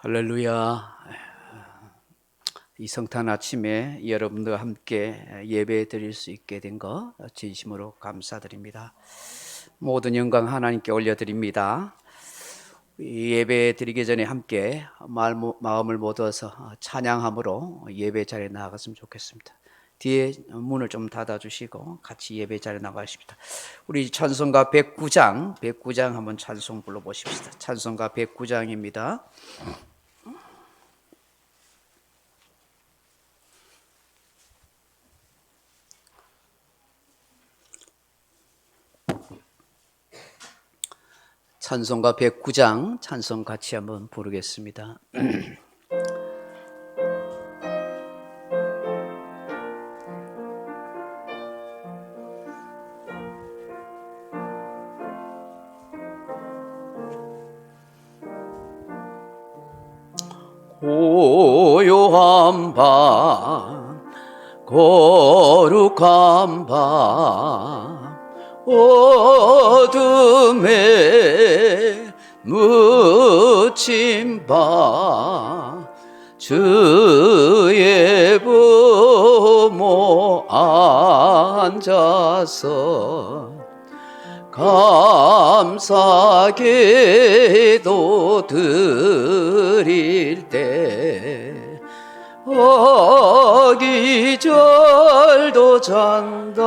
할렐루야. 이 성탄 아침에 여러분들과 함께 예배 드릴 수 있게 된 것 진심으로 감사드립니다. 모든 영광 하나님께 올려드립니다. 이 예배 드리기 전에 함께 마음을 모아서 찬양함으로 예배 자리에 나아갔으면 좋겠습니다. 뒤에 문을 좀 닫아주시고 같이 예배 자리에 나가십시다. 우리 찬송가 109장 한번 찬송 불러보십시다. 찬송가 109장입니다. 찬송가 109장 찬송 같이 한번 부르겠습니다. 고요한 밤 거룩한 밤 어둠에 묻힌 밤 주의 부모 앉아서 감사기도 드릴 때 어기절도 잔다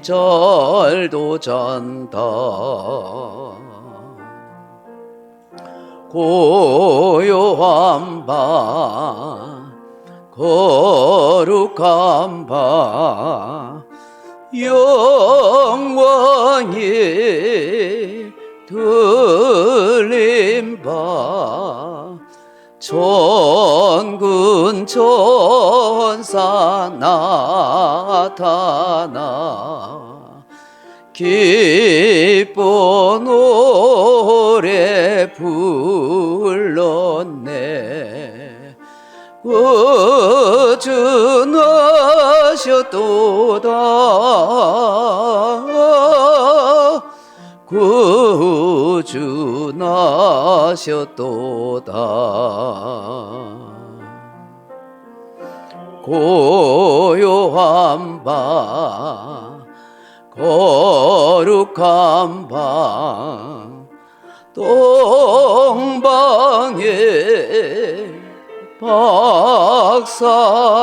어기절도 잔다 고요한 밤 거룩한 밤 영광이 들린 밤 천군 천사 나타나 기쁜 노래 불렀네. 구주나셨도다 구주나셨도다 고요한 밤 거룩한 밤 동방에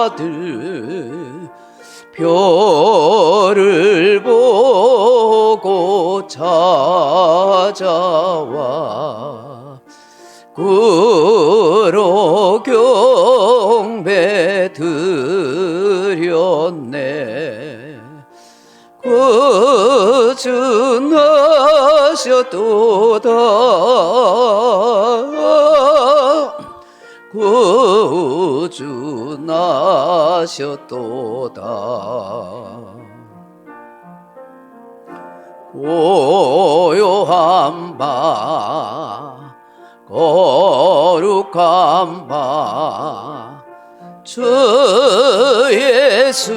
박사들 별을 보고 찾아와 구로 경배 드렸네. 구주나셨도다 구주나셨도다 고요한 밤 거룩한 밤 주 예수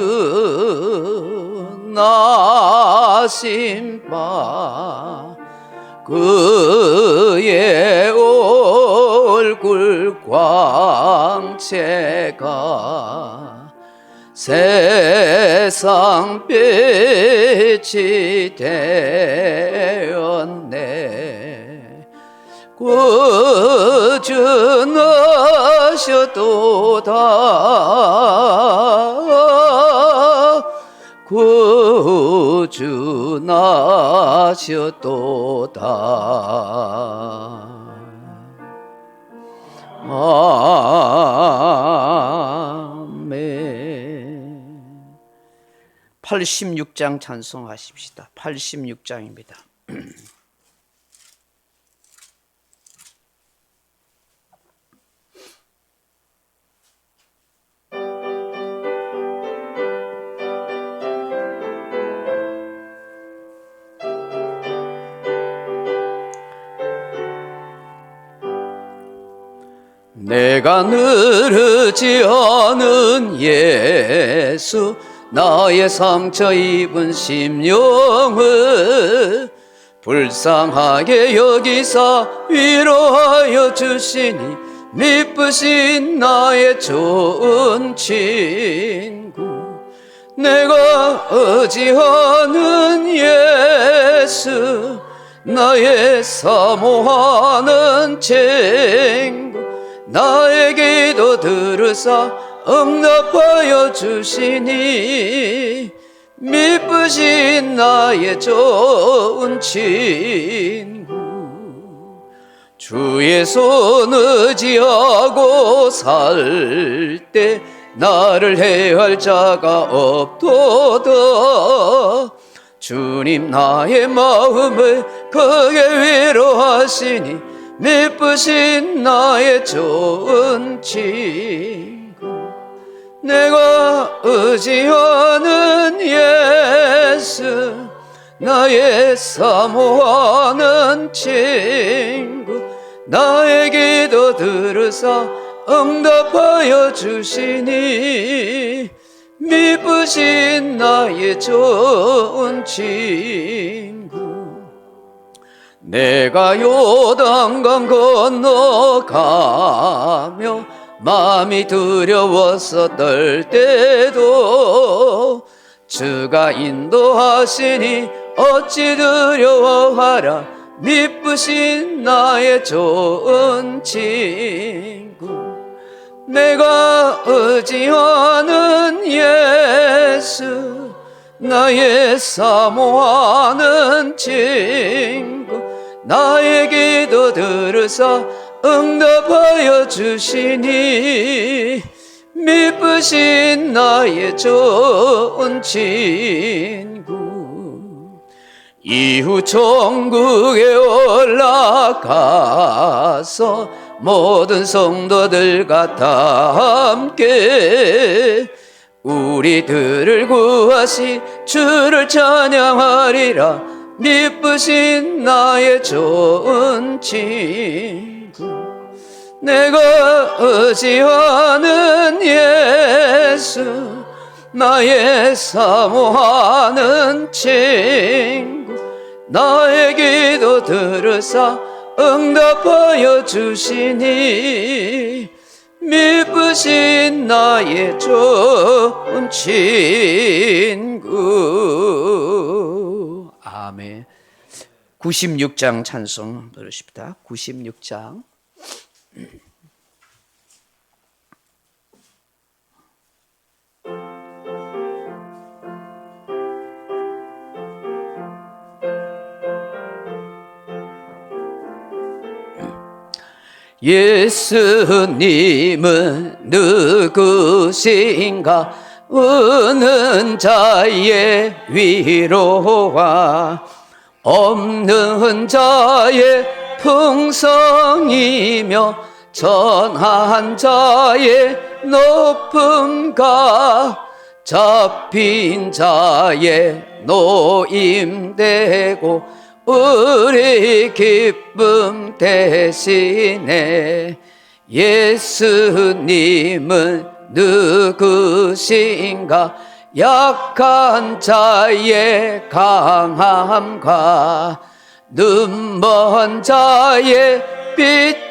나신 밤 그의 얼굴 광채가 세상 빛이 되었네. 구주나셨도다 구주나셨도다 아멘. 86장 찬송하십시다. 86장입니다. 내가 느르지 않은 예수 나의 상처 입은 심령을 불쌍하게 여기사 위로하여 주시니 미쁘신 나의 좋은 친구. 내가 의지하는 예수, 나의 사모하는 친구. 나의 기도 들으사 응답하여 주시니 미쁘신 나의 좋은 친구. 주의 손 의지하고 살 때 나를 해할 자가 없도다. 주님 나의 마음을 크게 위로하시니 미쁘신 나의 좋은 친구. 내가 의지하는 예수, 나의 사모하는 친구. 나의 기도 들으사 응답하여 주시니 미쁘신 나의 좋은 친구. 내가 요단강 건너가며 마음이 두려워서 떨 때도 주가 인도하시니 어찌 두려워하라. 미쁘신 나의 좋은 친구. 내가 의지하는 예수, 나의 사모하는 친구. 나의 기도 들으사 응답하여 주시니 미쁘신 나의 좋은 친구. 이후 천국에 올라가서 모든 성도들과 다 함께 우리들을 구하시 주를 찬양하리라. 미쁘신 나의 좋은 친구. 내가 의지하는 예수, 나의 사모하는 친구. 나의 기도 들으사 응답하여 주시니 미쁘신 나의 좋은 친구. 아멘. 96장 찬송 부르십니다. 96장. 예수님은 누구신가? 우는 자의 위로와 없는 자의 풍성이며 전한 자의 높음과 잡힌 자의 노임되고 우리 기쁨 대신에. 예수님은 누구신가? 약한 자의 강함과 눈먼 자의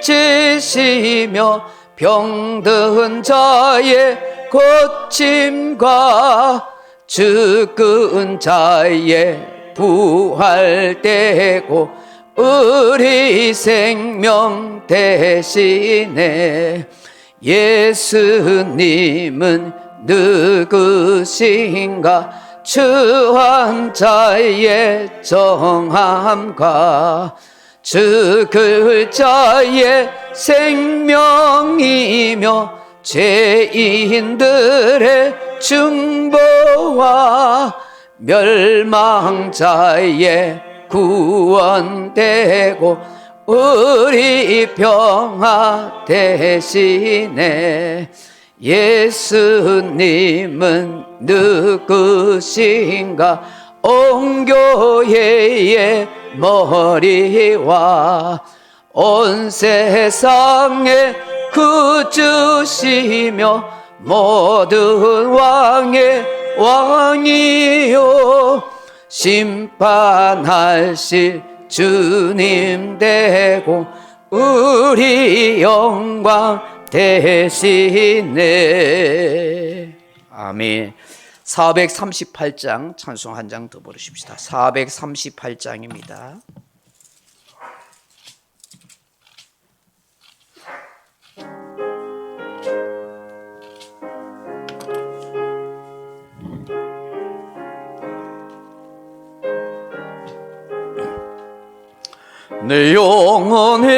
빛이시며 병든 자의 고침과 죽은 자의 부활되고 우리 생명 대신에. 예수님은 누구신가? 추한 자의 정함과 죽을 자의 생명이며 죄인들의 중보와 멸망자의 구원되고 우리 평화 대신에. 예수님은 누구신가? 온 교회의 머리와 온 세상의 구주시며 모든 왕의 왕이요 심판하실 주님 되고 우리 영광 되시네. 아멘. 438장 찬송 한 장 더 부르십시다. 438장입니다. 내 영혼에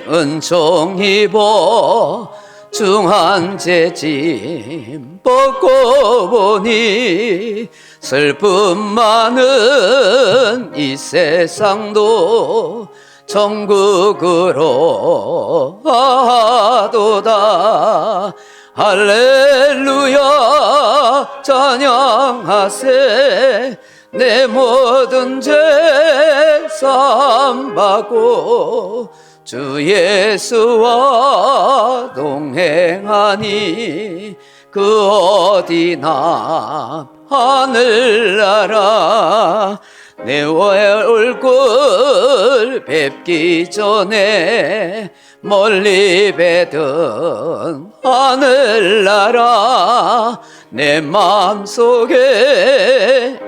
은총 입어 중한 죄짐 벗고 보니 슬픔 많은 이 세상도 천국으로 하도다. 할렐루야 찬양하세. 내 모든 죄 사함받고 주 예수와 동행하니 그 어디나 하늘나라. 내 얼굴 뵙기 전에 멀리 뵈던 하늘나라. 내 마음속에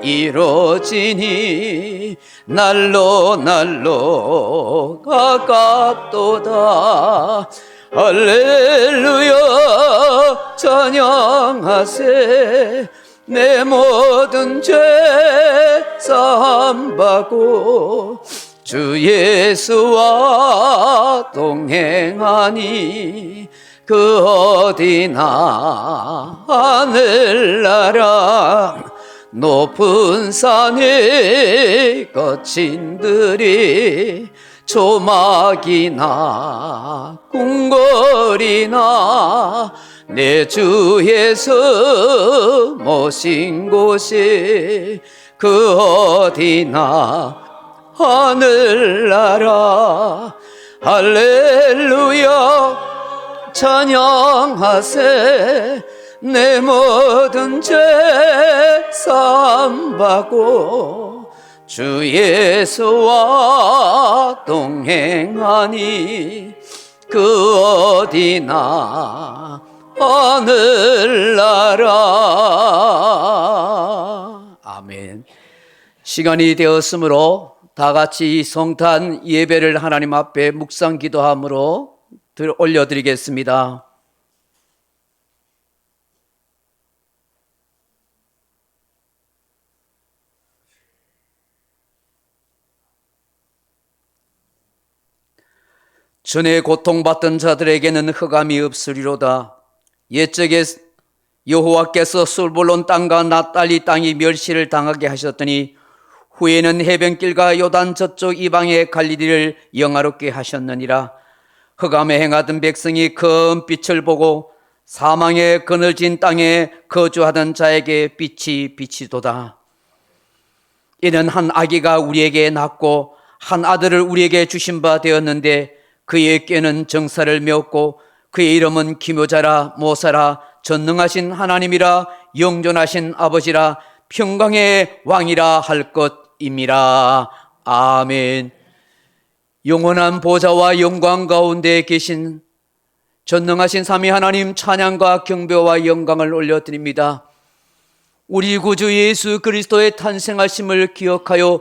이루어지니 날로 날로 가깝도다. 할렐루야 찬양하세. 내 모든 죄 사함받고 주 예수와 동행하니 그 어디나 하늘나라. 높은 산에 거친 들이 조막이나 궁궐이나 내 주 예수 모신 곳이 그 어디나 하늘나라. 할렐루야 찬양하세. 내 모든 죄 사함받고 주 예수와 동행하니 그 어디나 하늘나라. 아멘. 시간이 되었으므로 다 같이 성탄 예배를 하나님 앞에 묵상 기도함으로 올려드리겠습니다. 전에 고통받던 자들에게는 흑암이 없으리로다. 옛적에 여호와께서 술볼론 땅과 납달리 땅이 멸시를 당하게 하셨더니 후에는 해변길과 요단 저쪽 이방의 갈릴리를 영화롭게 하셨느니라. 흑암에 행하던 백성이 큰 빛을 보고 사망의 그늘진 땅에 거주하던 자에게 빛이 비치도다. 이는 한 아기가 우리에게 낳고 한 아들을 우리에게 주신 바 되었는데 그의 꾀는 정사를 메었고 그의 이름은 기묘자라 모사라 전능하신 하나님이라 영존하신 아버지라 평강의 왕이라 할 것임이라. 아멘. 영원한 보좌와 영광 가운데 계신 전능하신 삼위 하나님 찬양과 경배와 영광을 올려드립니다. 우리 구주 예수 그리스도의 탄생하심을 기억하여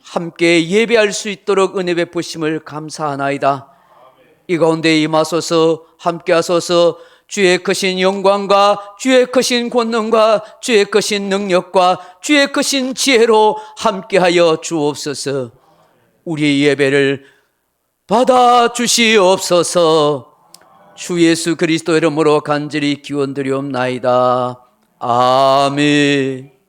함께 예배할 수 있도록 은혜 베푸심을 감사하나이다. 이 가운데 임하소서. 함께 하소서. 주의 크신 영광과 주의 크신 권능과 주의 크신 능력과 주의 크신 지혜로 함께하여 주옵소서. 우리의 예배를 받아 주시옵소서. 주 예수 그리스도 이름으로 간절히 기원드리옵나이다. 아멘.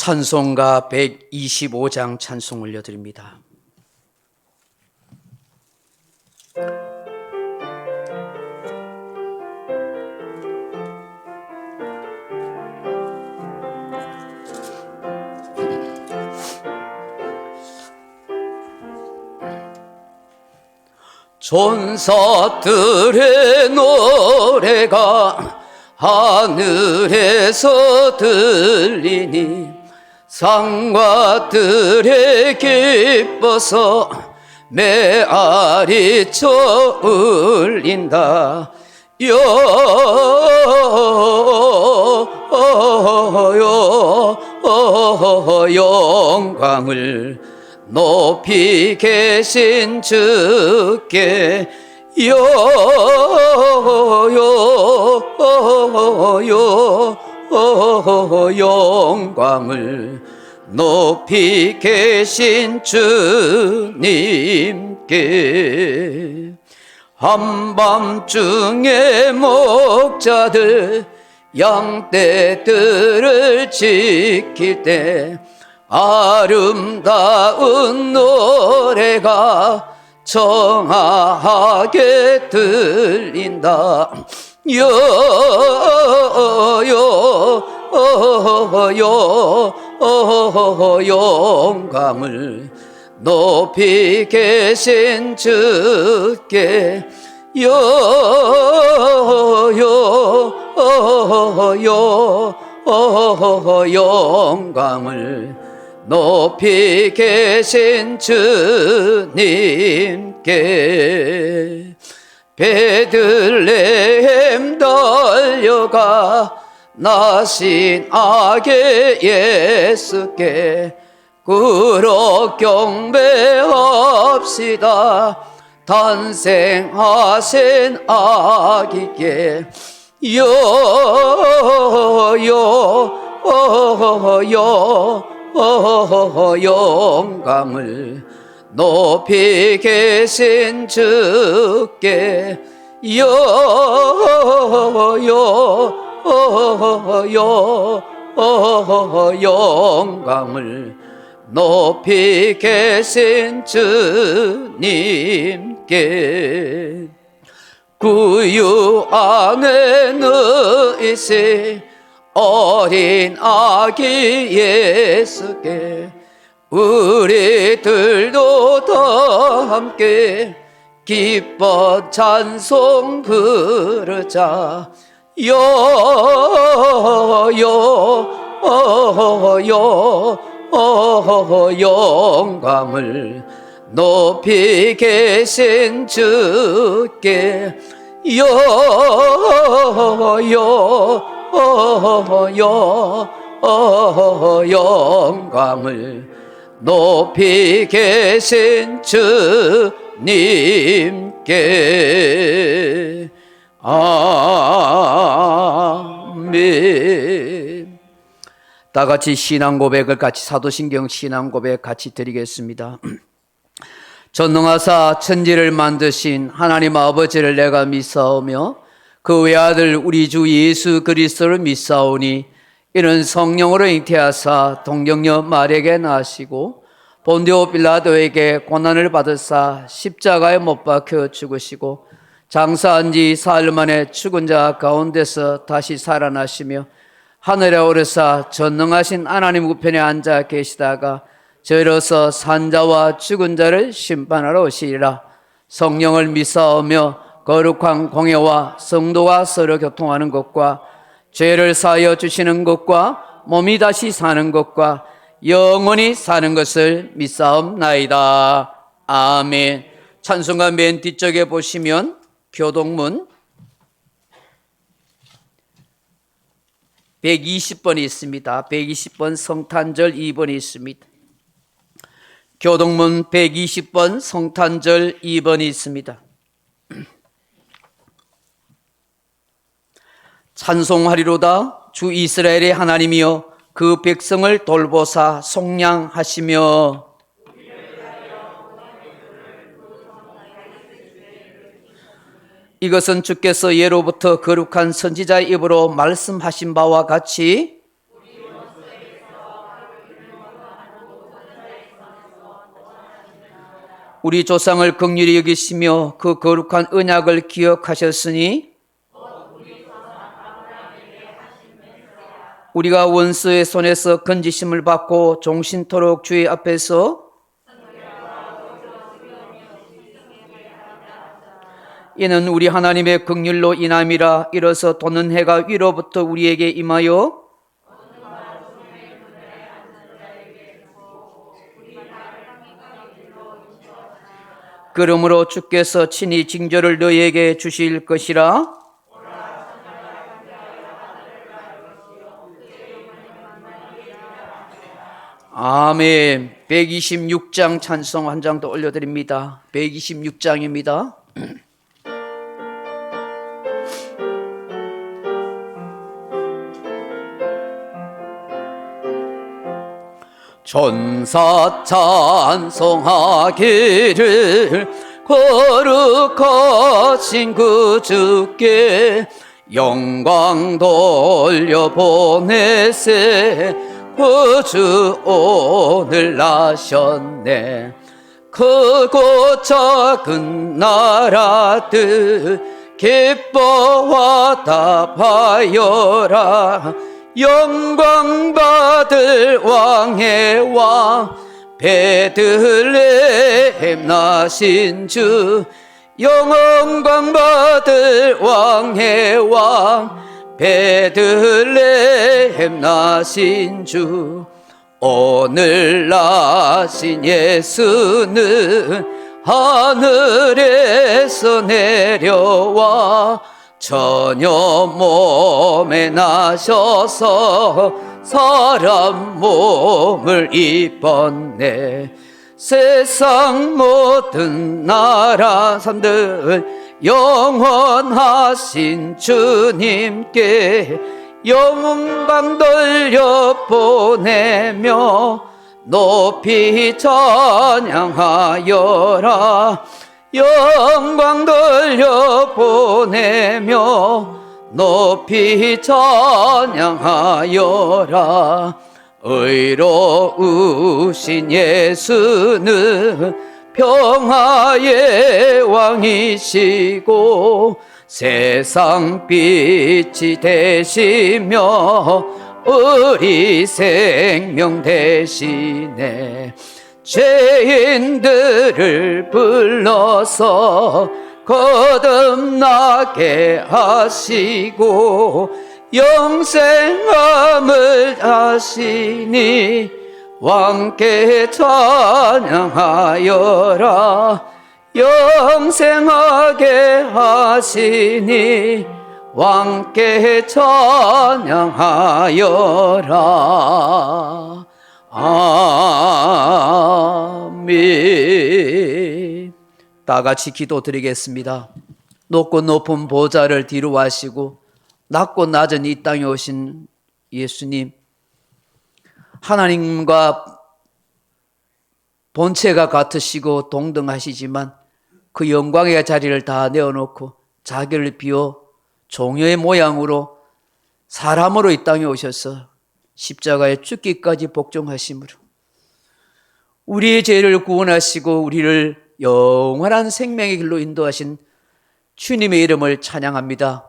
찬송가 125장 찬송 올려드립니다. 천사들의 노래가 하늘에서 들리니 상과들의 기뻐서 메아리쳐 울린다. 영광을 높이 계신 주께 영광을 높이 계신 주님께. 한밤중에 목자들 양떼들을 지킬 때 아름다운 노래가 청아하게 들린다. 영광을 높이 계신 주께 영광을 높이 계신 주님께. 베들레헴 달려가 나신 아기 예수께 그로 경배합시다. 탄생하신 아기께 영광을 높이 계신 주께 영광을 높이 계신 주님께. 구유 안에 누이신 어린 아기 예수께 우리들도 다 함께 기뻐 찬송 부르자. 영광을 높이 계신 주께 영광을 높이 계신 주님께. 아멘. 다 같이 신앙 고백을 같이 사도신경 신앙 고백 같이 드리겠습니다. 전능하사 천지를 만드신 하나님 아버지를 내가 믿사오며 그 외아들 우리 주 예수 그리스도를 믿사오니 이는 성령으로 잉태하사 동정녀 마리아에게 나시고 본디오 빌라도에게 고난을 받으사 십자가에 못 박혀 죽으시고 장사한 지 사흘 만에 죽은 자 가운데서 다시 살아나시며 하늘에 오르사 전능하신 하나님 우편에 앉아 계시다가 저희로서 산자와 죽은 자를 심판하러 오시리라. 성령을 믿사오며 거룩한 공예와 성도가 서로 교통하는 것과 죄를 사하여 주시는 것과 몸이 다시 사는 것과 영원히 사는 것을 믿사옵나이다. 아멘. 찬송가 맨 뒤쪽에 보시면 교동문 120번이 있습니다. 120번 성탄절 2번이 있습니다. 교동문 120번 성탄절 2번이 있습니다. 찬송하리로다 주 이스라엘의 하나님이여 그 백성을 돌보사 속량하시며. 이것은 주께서 예로부터 거룩한 선지자의 입으로 말씀하신 바와 같이 우리 조상을 긍휼히 여기시며 그 거룩한 언약을 기억하셨으니 우리가 원수의 손에서 건지심을 받고 종신토록 주의 앞에서 이는 우리 하나님의 긍휼로 인함이라. 이로써 도는 해가 위로부터 우리에게 임하여 그러므로 주께서 친히 징조를 너희에게 주실 것이라. 아멘. 126장 찬송 한 장 더 올려드립니다. 126장입니다. 천사 찬송하기를 거룩하신 그 주께 영광 돌려보내세. 구주 오늘 나셨네. 크고 작은 나라들 기뻐 화답하여라. 영광 받을 왕의 왕 베들레헴 나신 주. 영광 받을 왕의 왕 베들레헴 나신 주. 오늘 나신 예수는 하늘에서 내려와 처녀 몸에 나셔서 사람 몸을 입었네. 세상 모든 나라 산들 영원하신 주님께 영광 돌려 보내며 높이 찬양하여라. 영광 돌려 보내며 높이 찬양하여라. 의로우신 예수는 평화의 왕이시고 세상 빛이 되시며 우리 생명 되시네. 죄인들을 불러서 거듭나게 하시고 영생함을 하시니 왕께 찬양하여라. 영생하게 하시니 왕께 찬양하여라. 아멘. 다 같이 기도드리겠습니다. 높고 높은 보좌를 뒤로 하시고 낮고 낮은 이 땅에 오신 예수님, 하나님과 본체가 같으시고 동등하시지만 그 영광의 자리를 다 내어놓고 자기를 비워 종려의 모양으로 사람으로 이 땅에 오셔서 십자가에 죽기까지 복종하심으로 우리의 죄를 구원하시고 우리를 영원한 생명의 길로 인도하신 주님의 이름을 찬양합니다.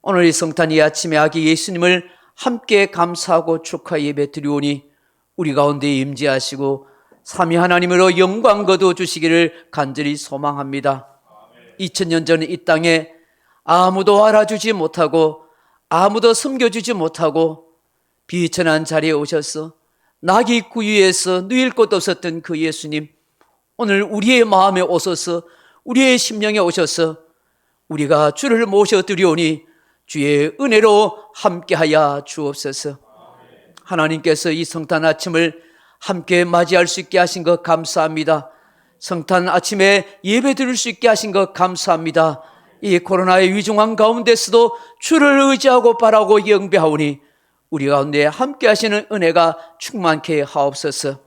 오늘 이 성탄 이 아침에 아기 예수님을 함께 감사하고 축하 예배 드리오니 우리 가운데 임재하시고 삼위 하나님으로 영광 거두어 주시기를 간절히 소망합니다. 2000년 전 이 땅에 아무도 알아주지 못하고 아무도 섬겨주지 못하고 비천한 자리에 오셔서 낙이 구유에서 누일 곳 없었던 그 예수님, 오늘 우리의 마음에 오셔서 우리의 심령에 오셔서 우리가 주를 모셔드리오니 주의 은혜로 함께하여 주옵소서. 하나님께서 이 성탄 아침을 함께 맞이할 수 있게 하신 것 감사합니다. 성탄 아침에 예배 드릴 수 있게 하신 것 감사합니다. 이 코로나의 위중한 가운데서도 주를 의지하고 바라고 영배하오니 우리 가운데 함께 하시는 은혜가 충만케 하옵소서.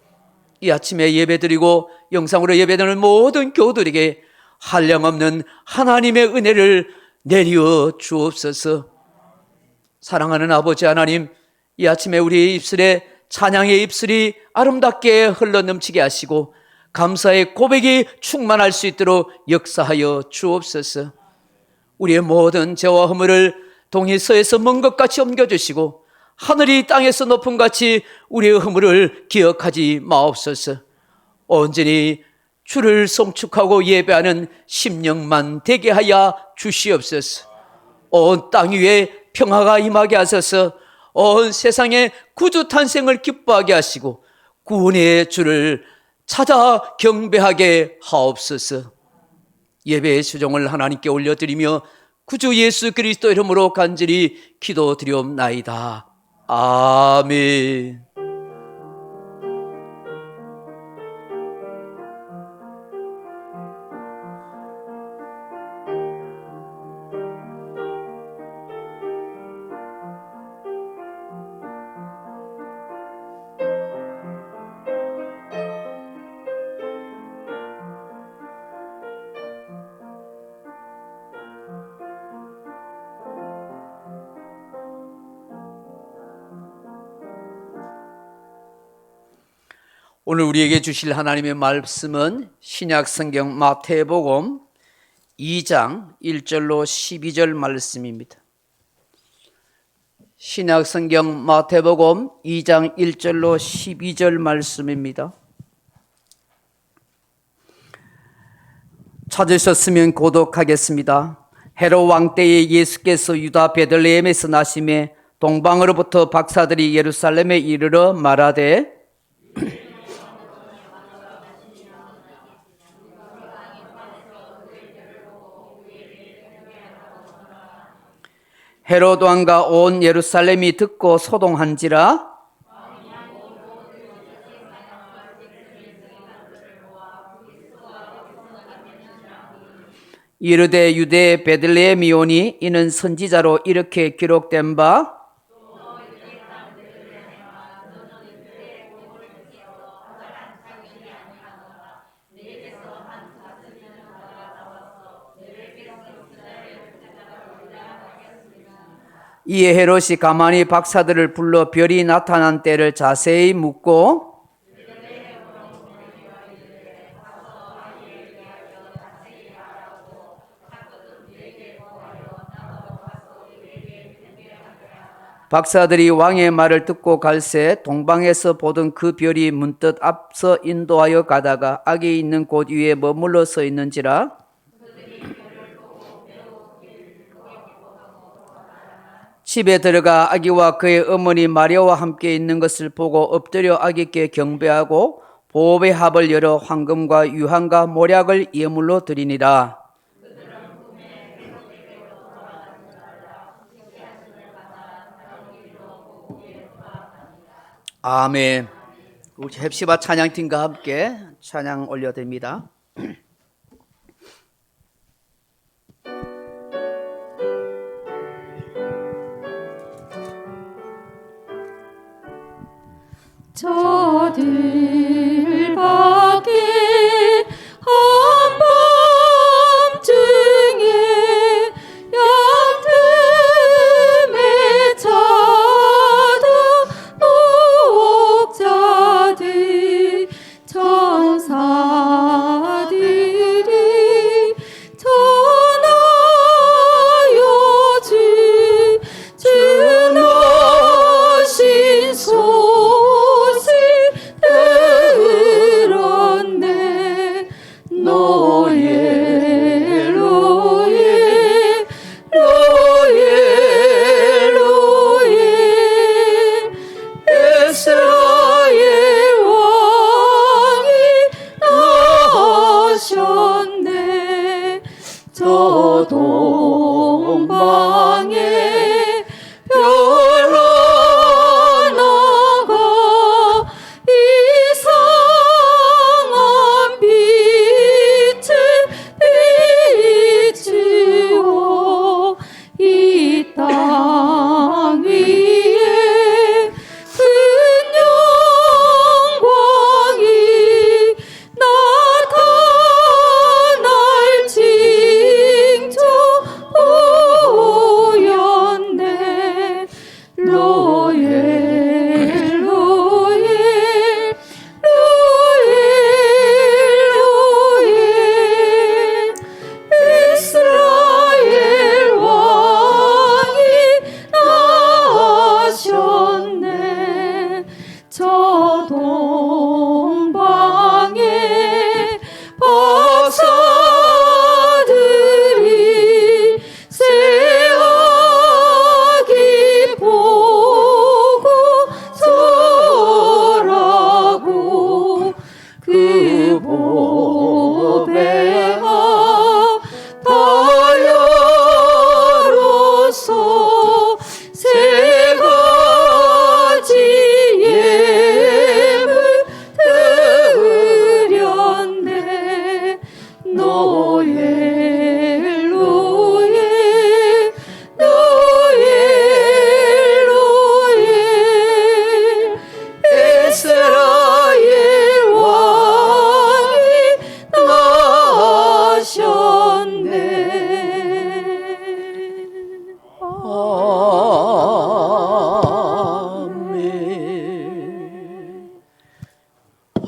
이 아침에 예배드리고 영상으로 예배드리는 모든 교우들에게 한량없는 하나님의 은혜를 내리어 주옵소서. 사랑하는 아버지 하나님, 이 아침에 우리의 입술에 찬양의 입술이 아름답게 흘러넘치게 하시고 감사의 고백이 충만할 수 있도록 역사하여 주옵소서. 우리의 모든 죄와 허물을 동이 서에서 먼 것 같이 옮겨주시고 하늘이 땅에서 높은 같이 우리의 허물을 기억하지 마옵소서. 온전히 주를 송축하고 예배하는 심령만 되게 하여 주시옵소서. 온 땅 위에 평화가 임하게 하소서. 온 세상에 구주 탄생을 기뻐하게 하시고 구원의 주를 찾아 경배하게 하옵소서. 예배의 수종을 하나님께 올려드리며 구주 예수 그리스도 이름으로 간절히 기도드리옵나이다. 아멘. 오늘 우리에게 주실 하나님의 말씀은 신약성경 마태복음 2장 1절로 12절 말씀입니다. 신약성경 마태복음 2장 1절로 12절 말씀입니다. 찾으셨으면 고독하겠습니다. 헤롯 왕 때에 예수께서 유다 베들레헴에서 나심에 동방으로부터 박사들이 예루살렘에 이르러 말하되 헤롯 왕과 온 예루살렘이 듣고 소동한지라. 이르되 유대 베들레헴이오니 이는 선지자로 이렇게 기록된 바 이에 헤롯이 가만히 박사들을 불러 별이 나타난 때를 자세히 묻고 박사들이 왕의 말을 듣고 갈새 동방에서 보던 그 별이 문득 앞서 인도하여 가다가 악이 있는 곳 위에 머물러 서 있는지라. 집에 들어가 아기와 그의 어머니 마리아와 함께 있는 것을 보고 엎드려 아기께 경배하고 보호의 합을 열어 황금과 유황과 모략을 예물로 드리니라. 아멘. 우리 헵시바 찬양팀과 함께 찬양 올려드립니다. 저들 밖에 한밤중에 양틈에 자도 목자들 천사들이 전하여 주나신 소식 들었네. 로예 로예 로예 로예 이스라엘 왕이 나셨네. 저 동방에 별 하나가 이상한 빛을 비추어 이 땅 위에 큰 영광이 나타날 징조 보였네. 로예 로예 로예 로예 이스라엘 왕이 나셨네. 저 동방에 별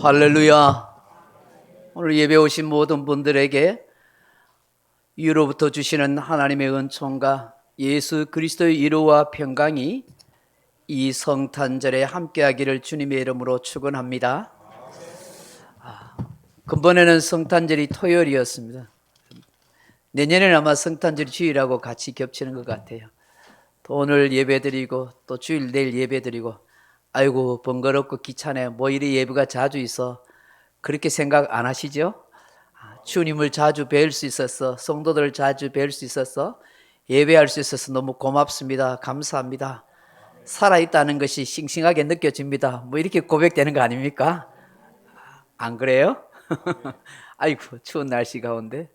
할렐루야. 오늘 예배 오신 모든 분들에게 위로부터 주시는 하나님의 은총과 예수 그리스도의 위로와 평강이 이 성탄절에 함께하기를 주님의 이름으로 축원합니다. 근본에는 성탄절이 토요일이었습니다. 내년에는 아마 성탄절 주일하고 같이 겹치는 것 같아요. 또 오늘 예배드리고 또 주일 내일 예배드리고 아이고 번거롭고 귀찮네, 뭐 이리 예배가 자주 있어, 그렇게 생각 안 하시죠? 주님을 자주 뵐 수 있어서, 성도들을 자주 뵐 수 있어서, 예배할 수 있어서 너무 고맙습니다. 감사합니다. 살아있다는 것이 싱싱하게 느껴집니다. 뭐 이렇게 고백되는 거 아닙니까? 안 그래요? 아이고 추운 날씨 가운데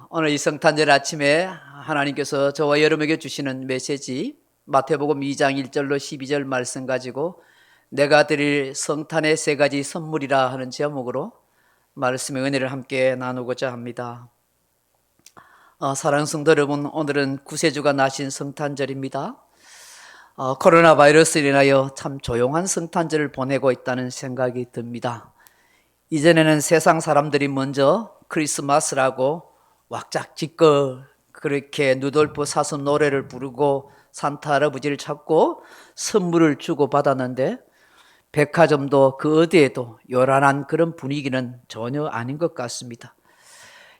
오늘 이 성탄절 아침에 하나님께서 저와 여러분에게 주시는 메시지, 마태복음 2장 1절로 12절 말씀 가지고 내가 드릴 성탄의 세 가지 선물이라 하는 제목으로 말씀의 은혜를 함께 나누고자 합니다. 사랑하는 성도 여러분, 오늘은 구세주가 나신 성탄절입니다. 코로나 바이러스로 인하여 참 조용한 성탄절을 보내고 있다는 생각이 듭니다. 이전에는 세상 사람들이 먼저 크리스마스라고 왁작지껄 그렇게 누돌프 사서 노래를 부르고 산타 할아버지를 찾고 선물을 주고 받았는데, 백화점도 그 어디에도 요란한 그런 분위기는 전혀 아닌 것 같습니다.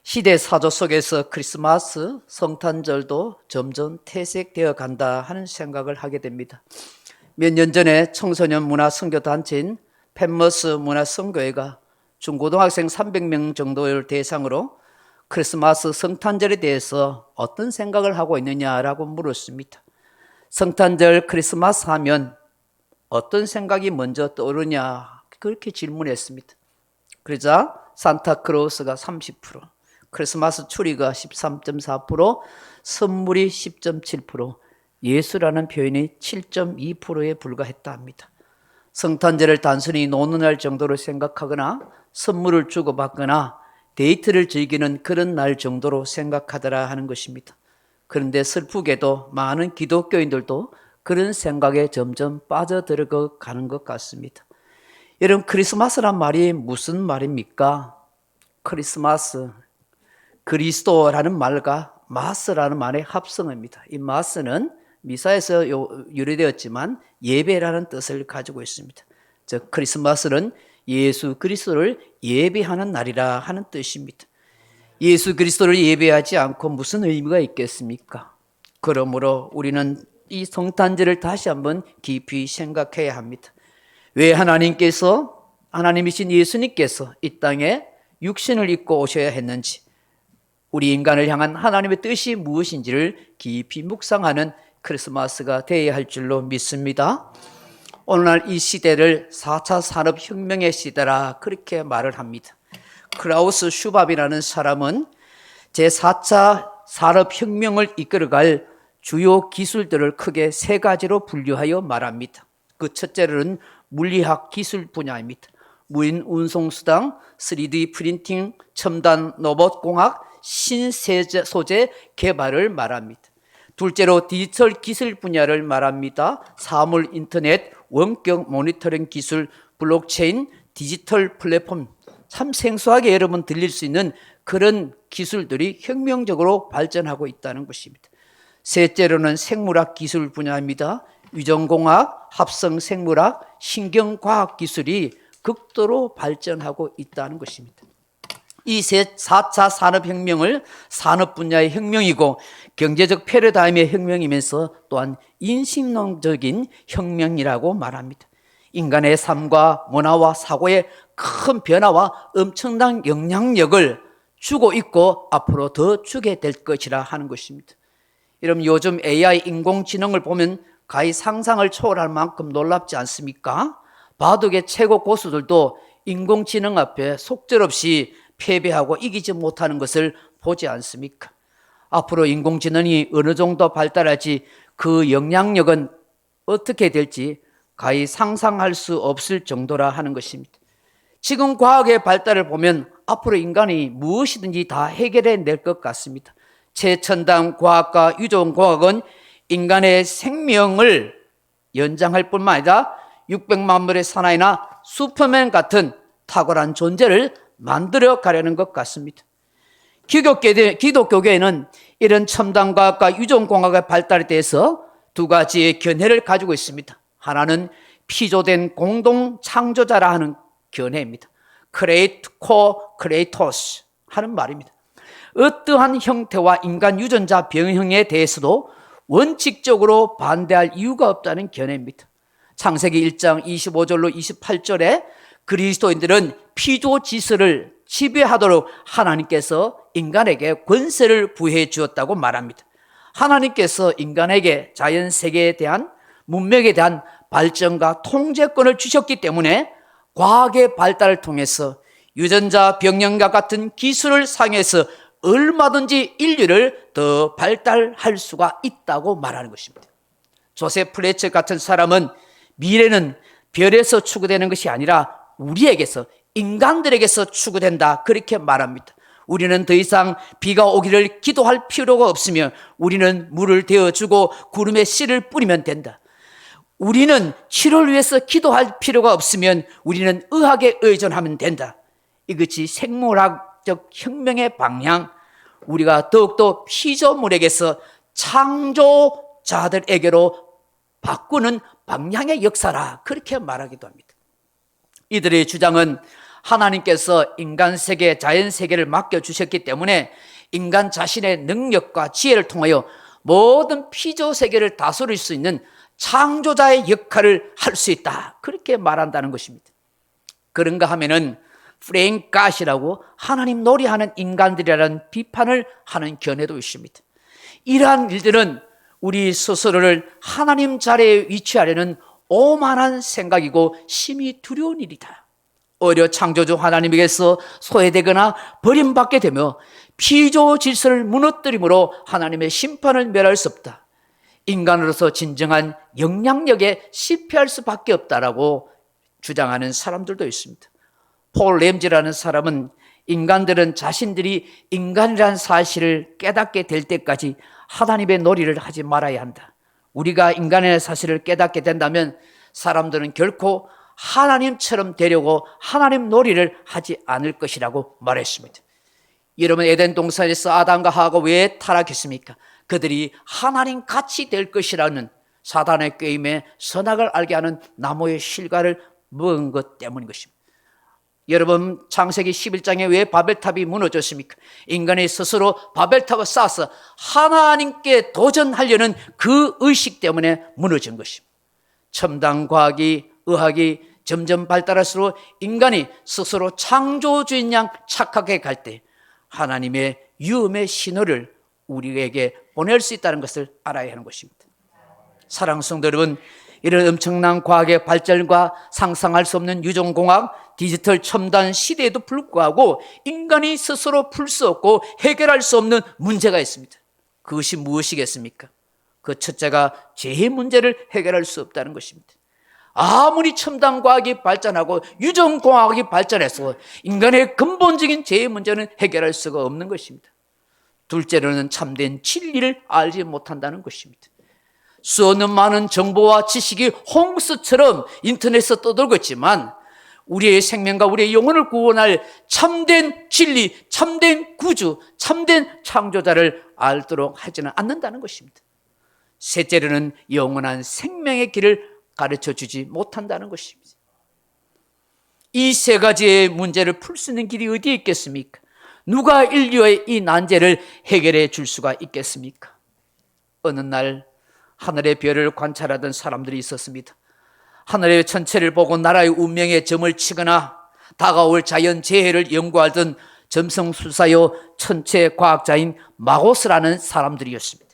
시대 사조 속에서 크리스마스, 성탄절도 점점 퇴색되어 간다 하는 생각을 하게 됩니다. 몇 년 전에 청소년 문화 선교 단체인 펜머스 문화 선교회가 중고등학생 300명 정도를 대상으로 크리스마스, 성탄절에 대해서 어떤 생각을 하고 있느냐라고 물었습니다. 성탄절, 크리스마스 하면 어떤 생각이 먼저 떠오르냐, 그렇게 질문했습니다. 그러자 산타크로스가 30%, 크리스마스 추리가 13.4%, 선물이 10.7%, 예수라는 표현이 7.2%에 불과했다 합니다. 성탄절을 단순히 노는 날 정도로 생각하거나 선물을 주고받거나 데이트를 즐기는 그런 날 정도로 생각하더라 하는 것입니다. 그런데 슬프게도 많은 기독교인들도 그런 생각에 점점 빠져들어 가는 것 같습니다. 여러분, 크리스마스란 말이 무슨 말입니까? 크리스마스, 그리스도라는 말과 마스라는 말의 합성어입니다. 이 마스는 미사에서 유래되었지만 예배라는 뜻을 가지고 있습니다. 즉 크리스마스는 예수 그리스도를 예배하는 날이라 하는 뜻입니다. 예수 그리스도를 예배하지 않고 무슨 의미가 있겠습니까? 그러므로 우리는 이 성탄절을 다시 한번 깊이 생각해야 합니다. 왜 하나님이신 예수님께서 이 땅에 육신을 입고 오셔야 했는지, 우리 인간을 향한 하나님의 뜻이 무엇인지를 깊이 묵상하는 크리스마스가 되어야 할 줄로 믿습니다. 오늘날 이 시대를 4차 산업혁명의 시대라 그렇게 말을 합니다. 크라우스 슈밥이라는 사람은 제4차 산업혁명을 이끌어갈 주요 기술들을 크게 세 가지로 분류하여 말합니다. 그 첫째로는 물리학 기술 분야입니다. 무인 운송수당, 3D 프린팅, 첨단 로봇공학, 신소재 개발을 말합니다. 둘째로 디지털 기술 분야를 말합니다. 사물 인터넷, 원격 모니터링 기술, 블록체인, 디지털 플랫폼, 참 생소하게 여러분 들릴 수 있는 그런 기술들이 혁명적으로 발전하고 있다는 것입니다. 셋째로는 생물학 기술 분야입니다. 위전공학, 합성생물학, 신경과학 기술이 극도로 발전하고 있다는 것입니다. 이 4차 산업혁명을 산업 분야의 혁명이고 경제적 패러다임의 혁명이면서 또한 인식론적인 혁명이라고 말합니다. 인간의 삶과 문화와 사고의 큰 변화와 엄청난 영향력을 주고 있고 앞으로 더 주게 될 것이라 하는 것입니다. 여러분, 요즘 AI 인공지능을 보면 가히 상상을 초월할 만큼 놀랍지 않습니까? 바둑의 최고 고수들도 인공지능 앞에 속절없이 패배하고 이기지 못하는 것을 보지 않습니까? 앞으로 인공지능이 어느 정도 발달할지, 그 영향력은 어떻게 될지 가히 상상할 수 없을 정도라 하는 것입니다. 지금 과학의 발달을 보면 앞으로 인간이 무엇이든지 다 해결해 낼 것 같습니다. 최첨단 과학과 유전공학은 인간의 생명을 연장할 뿐만 아니라 600만 벌의 사나이나 슈퍼맨 같은 탁월한 존재를 만들어 가려는 것 같습니다. 기독교계에는 이런 첨단과학과 유전공학의 발달에 대해서 두 가지의 견해를 가지고 있습니다. 하나는 피조된 공동 창조자라 하는 견해입니다. 크레이토 크레이토스 하는 말입니다. 어떠한 형태와 인간 유전자 변형에 대해서도 원칙적으로 반대할 이유가 없다는 견해입니다. 창세기 1장 25절로 28절에 그리스도인들은 피조 지수를 지배하도록 하나님께서 인간에게 권세를 부여해 주었다고 말합니다. 하나님께서 인간에게 자연 세계에 대한 문명에 대한 발전과 통제권을 주셨기 때문에 과학의 발달을 통해서 유전자 변형과 같은 기술을 사용해서 얼마든지 인류를 더 발달할 수가 있다고 말하는 것입니다. 조세프 플래처 같은 사람은 미래는 별에서 추구되는 것이 아니라 우리에게서, 인간들에게서 추구된다, 그렇게 말합니다. 우리는 더 이상 비가 오기를 기도할 필요가 없으며 우리는 물을 데워주고 구름에 씨를 뿌리면 된다. 우리는 치료를 위해서 기도할 필요가 없으면 우리는 의학에 의존하면 된다. 이것이 생물학적 혁명의 방향, 우리가 더욱더 피조물에게서 창조자들에게로 바꾸는 방향의 역사라, 그렇게 말하기도 합니다. 이들의 주장은 하나님께서 인간 세계, 자연 세계를 맡겨주셨기 때문에 인간 자신의 능력과 지혜를 통하여 모든 피조 세계를 다스릴 수 있는 창조자의 역할을 할 수 있다, 그렇게 말한다는 것입니다. 그런가 하면은 프랭갓이라고 하나님 놀이하는 인간들이라는 비판을 하는 견해도 있습니다. 이러한 일들은 우리 스스로를 하나님 자리에 위치하려는 오만한 생각이고 심히 두려운 일이다. 오히려 창조주 하나님에게서 소외되거나 버림받게 되며 피조 질서를 무너뜨림으로 하나님의 심판을 면할 수 없다. 인간으로서 진정한 영향력에 실패할 수밖에 없다라고 주장하는 사람들도 있습니다. 폴 램지라는 사람은 인간들은 자신들이 인간이라는 사실을 깨닫게 될 때까지 하나님의 놀이를 하지 말아야 한다. 우리가 인간의 사실을 깨닫게 된다면 사람들은 결코 하나님처럼 되려고 하나님 놀이를 하지 않을 것이라고 말했습니다. 여러분, 에덴 동산에서 아담과 하와가 왜 타락했습니까? 그들이 하나님 같이 될 것이라는 사단의 꾀임에 선악을 알게 하는 나무의 실과를 먹은 것 때문인 것입니다. 여러분, 창세기 11장에 왜 바벨탑이 무너졌습니까? 인간이 스스로 바벨탑을 쌓아서 하나님께 도전하려는 그 의식 때문에 무너진 것입니다. 첨단 과학이, 의학이 점점 발달할수록 인간이 스스로 창조주인 양 착하게 갈 때 하나님의 위험의 신호를 우리에게 보낼 수 있다는 것을 알아야 하는 것입니다. 사랑하는 성도 여러분, 이런 엄청난 과학의 발전과 상상할 수 없는 유전공학, 디지털 첨단 시대에도 불구하고 인간이 스스로 풀 수 없고 해결할 수 없는 문제가 있습니다. 그것이 무엇이겠습니까? 그 첫째가 재해 문제를 해결할 수 없다는 것입니다. 아무리 첨단 과학이 발전하고 유전공학이 발전해서 인간의 근본적인 재해 문제는 해결할 수가 없는 것입니다. 둘째로는 참된 진리를 알지 못한다는 것입니다. 수없는 많은 정보와 지식이 홍수처럼 인터넷에 떠돌고 있지만 우리의 생명과 우리의 영혼을 구원할 참된 진리, 참된 구주, 참된 창조자를 알도록 하지는 않는다는 것입니다. 셋째로는 영원한 생명의 길을 가르쳐주지 못한다는 것입니다. 이 세 가지의 문제를 풀 수 있는 길이 어디에 있겠습니까? 누가 인류의 이 난제를 해결해 줄 수가 있겠습니까? 어느 날 하늘의 별을 관찰하던 사람들이 있었습니다. 하늘의 천체를 보고 나라의 운명에 점을 치거나 다가올 자연재해를 연구하던 점성술사요 천체과학자인 마고스라는 사람들이었습니다.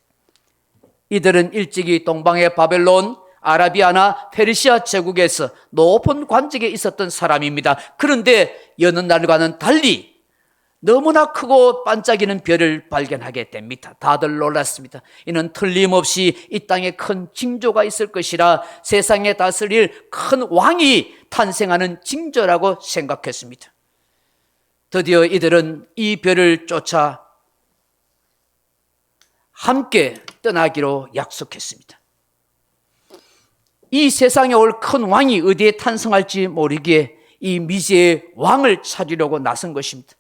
이들은 일찍이 동방의 바벨론, 아라비아나 페르시아 제국에서 높은 관직에 있었던 사람입니다. 그런데 여느 날과는 달리 너무나 크고 반짝이는 별을 발견하게 됩니다. 다들 놀랐습니다. 이는 틀림없이 이 땅에 큰 징조가 있을 것이라 세상에 다스릴 큰 왕이 탄생하는 징조라고 생각했습니다. 드디어 이들은 이 별을 쫓아 함께 떠나기로 약속했습니다. 이 세상에 올 큰 왕이 어디에 탄생할지 모르기에 이 미지의 왕을 찾으려고 나선 것입니다.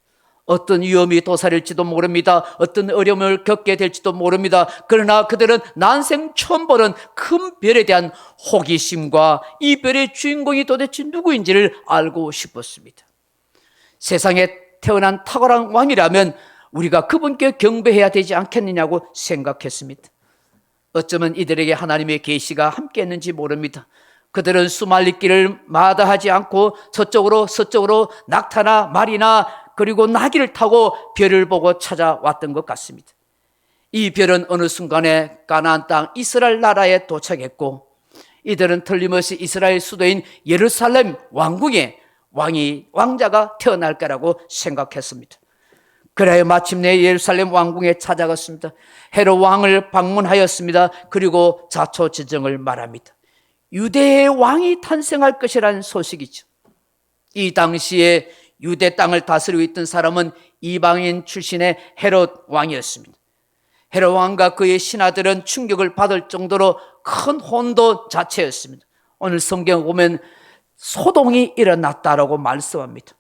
어떤 위험이 도사릴지도 모릅니다. 어떤 어려움을 겪게 될지도 모릅니다. 그러나 그들은 난생 처음 보는 큰 별에 대한 호기심과 이 별의 주인공이 도대체 누구인지를 알고 싶었습니다. 세상에 태어난 탁월한 왕이라면 우리가 그분께 경배해야 되지 않겠느냐고 생각했습니다. 어쩌면 이들에게 하나님의 계시가 함께했는지 모릅니다. 그들은 수말리 길을 마다하지 않고 서쪽으로 낙타나 말이나 그리고 나귀를 타고 별을 보고 찾아왔던 것 같습니다. 이 별은 어느 순간에 가나안 땅 이스라엘 나라에 도착했고 이들은 틀림없이 이스라엘 수도인 예루살렘 왕궁에 왕자가 태어날 거라고 생각했습니다. 그래야 마침내 예루살렘 왕궁에 찾아갔습니다. 헤롯 왕을 방문하였습니다. 그리고 자초지정을 말합니다. 유대의 왕이 탄생할 것이라는 소식이죠. 이 당시에 유대 땅을 다스리고 있던 사람은 이방인 출신의 헤롯 왕이었습니다. 헤롯 왕과 그의 신하들은 충격을 받을 정도로 큰 혼돈 자체였습니다. 오늘 성경 보면 소동이 일어났다라고 말씀합니다.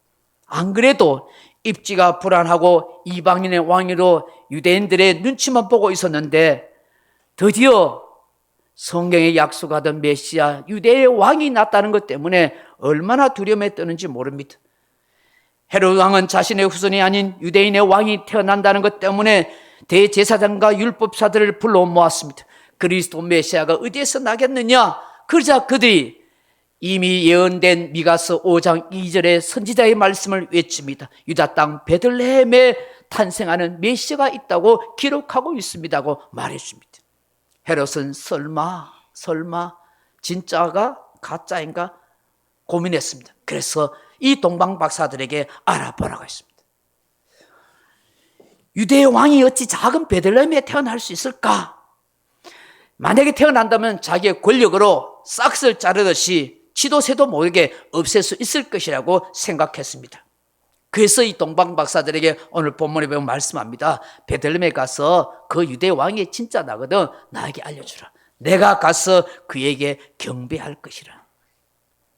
안 그래도 입지가 불안하고 이방인의 왕으로 유대인들의 눈치만 보고 있었는데 드디어 성경에 약속하던 메시아 유대의 왕이 났다는 것 때문에 얼마나 두려움에 떠는지 모릅니다. 헤롯 왕은 자신의 후손이 아닌 유대인의 왕이 태어난다는 것 때문에 대제사장과 율법사들을 불러 모았습니다. 그리스도 메시아가 어디에서 나겠느냐? 그러자 그들이 이미 예언된 미가서 5장 2절의 선지자의 말씀을 외칩니다. 유다 땅 베들레헴에 탄생하는 메시아가 있다고 기록하고 있습니다고 말했습니다. 헤롯은 설마 진짜가 가짜인가 고민했습니다. 그래서 이 동방 박사들에게 알아보라고 했습니다. 유대의 왕이 어찌 작은 베들레헴에 태어날 수 있을까? 만약에 태어난다면 자기의 권력으로 싹을 자르듯이 지도새도 모르게 없앨 수 있을 것이라고 생각했습니다. 그래서 이 동방 박사들에게 오늘 본문에 보면 말씀합니다. 베들레헴에 가서 그 유대 왕이 진짜 나거든 나에게 알려주라. 내가 가서 그에게 경배할 것이라.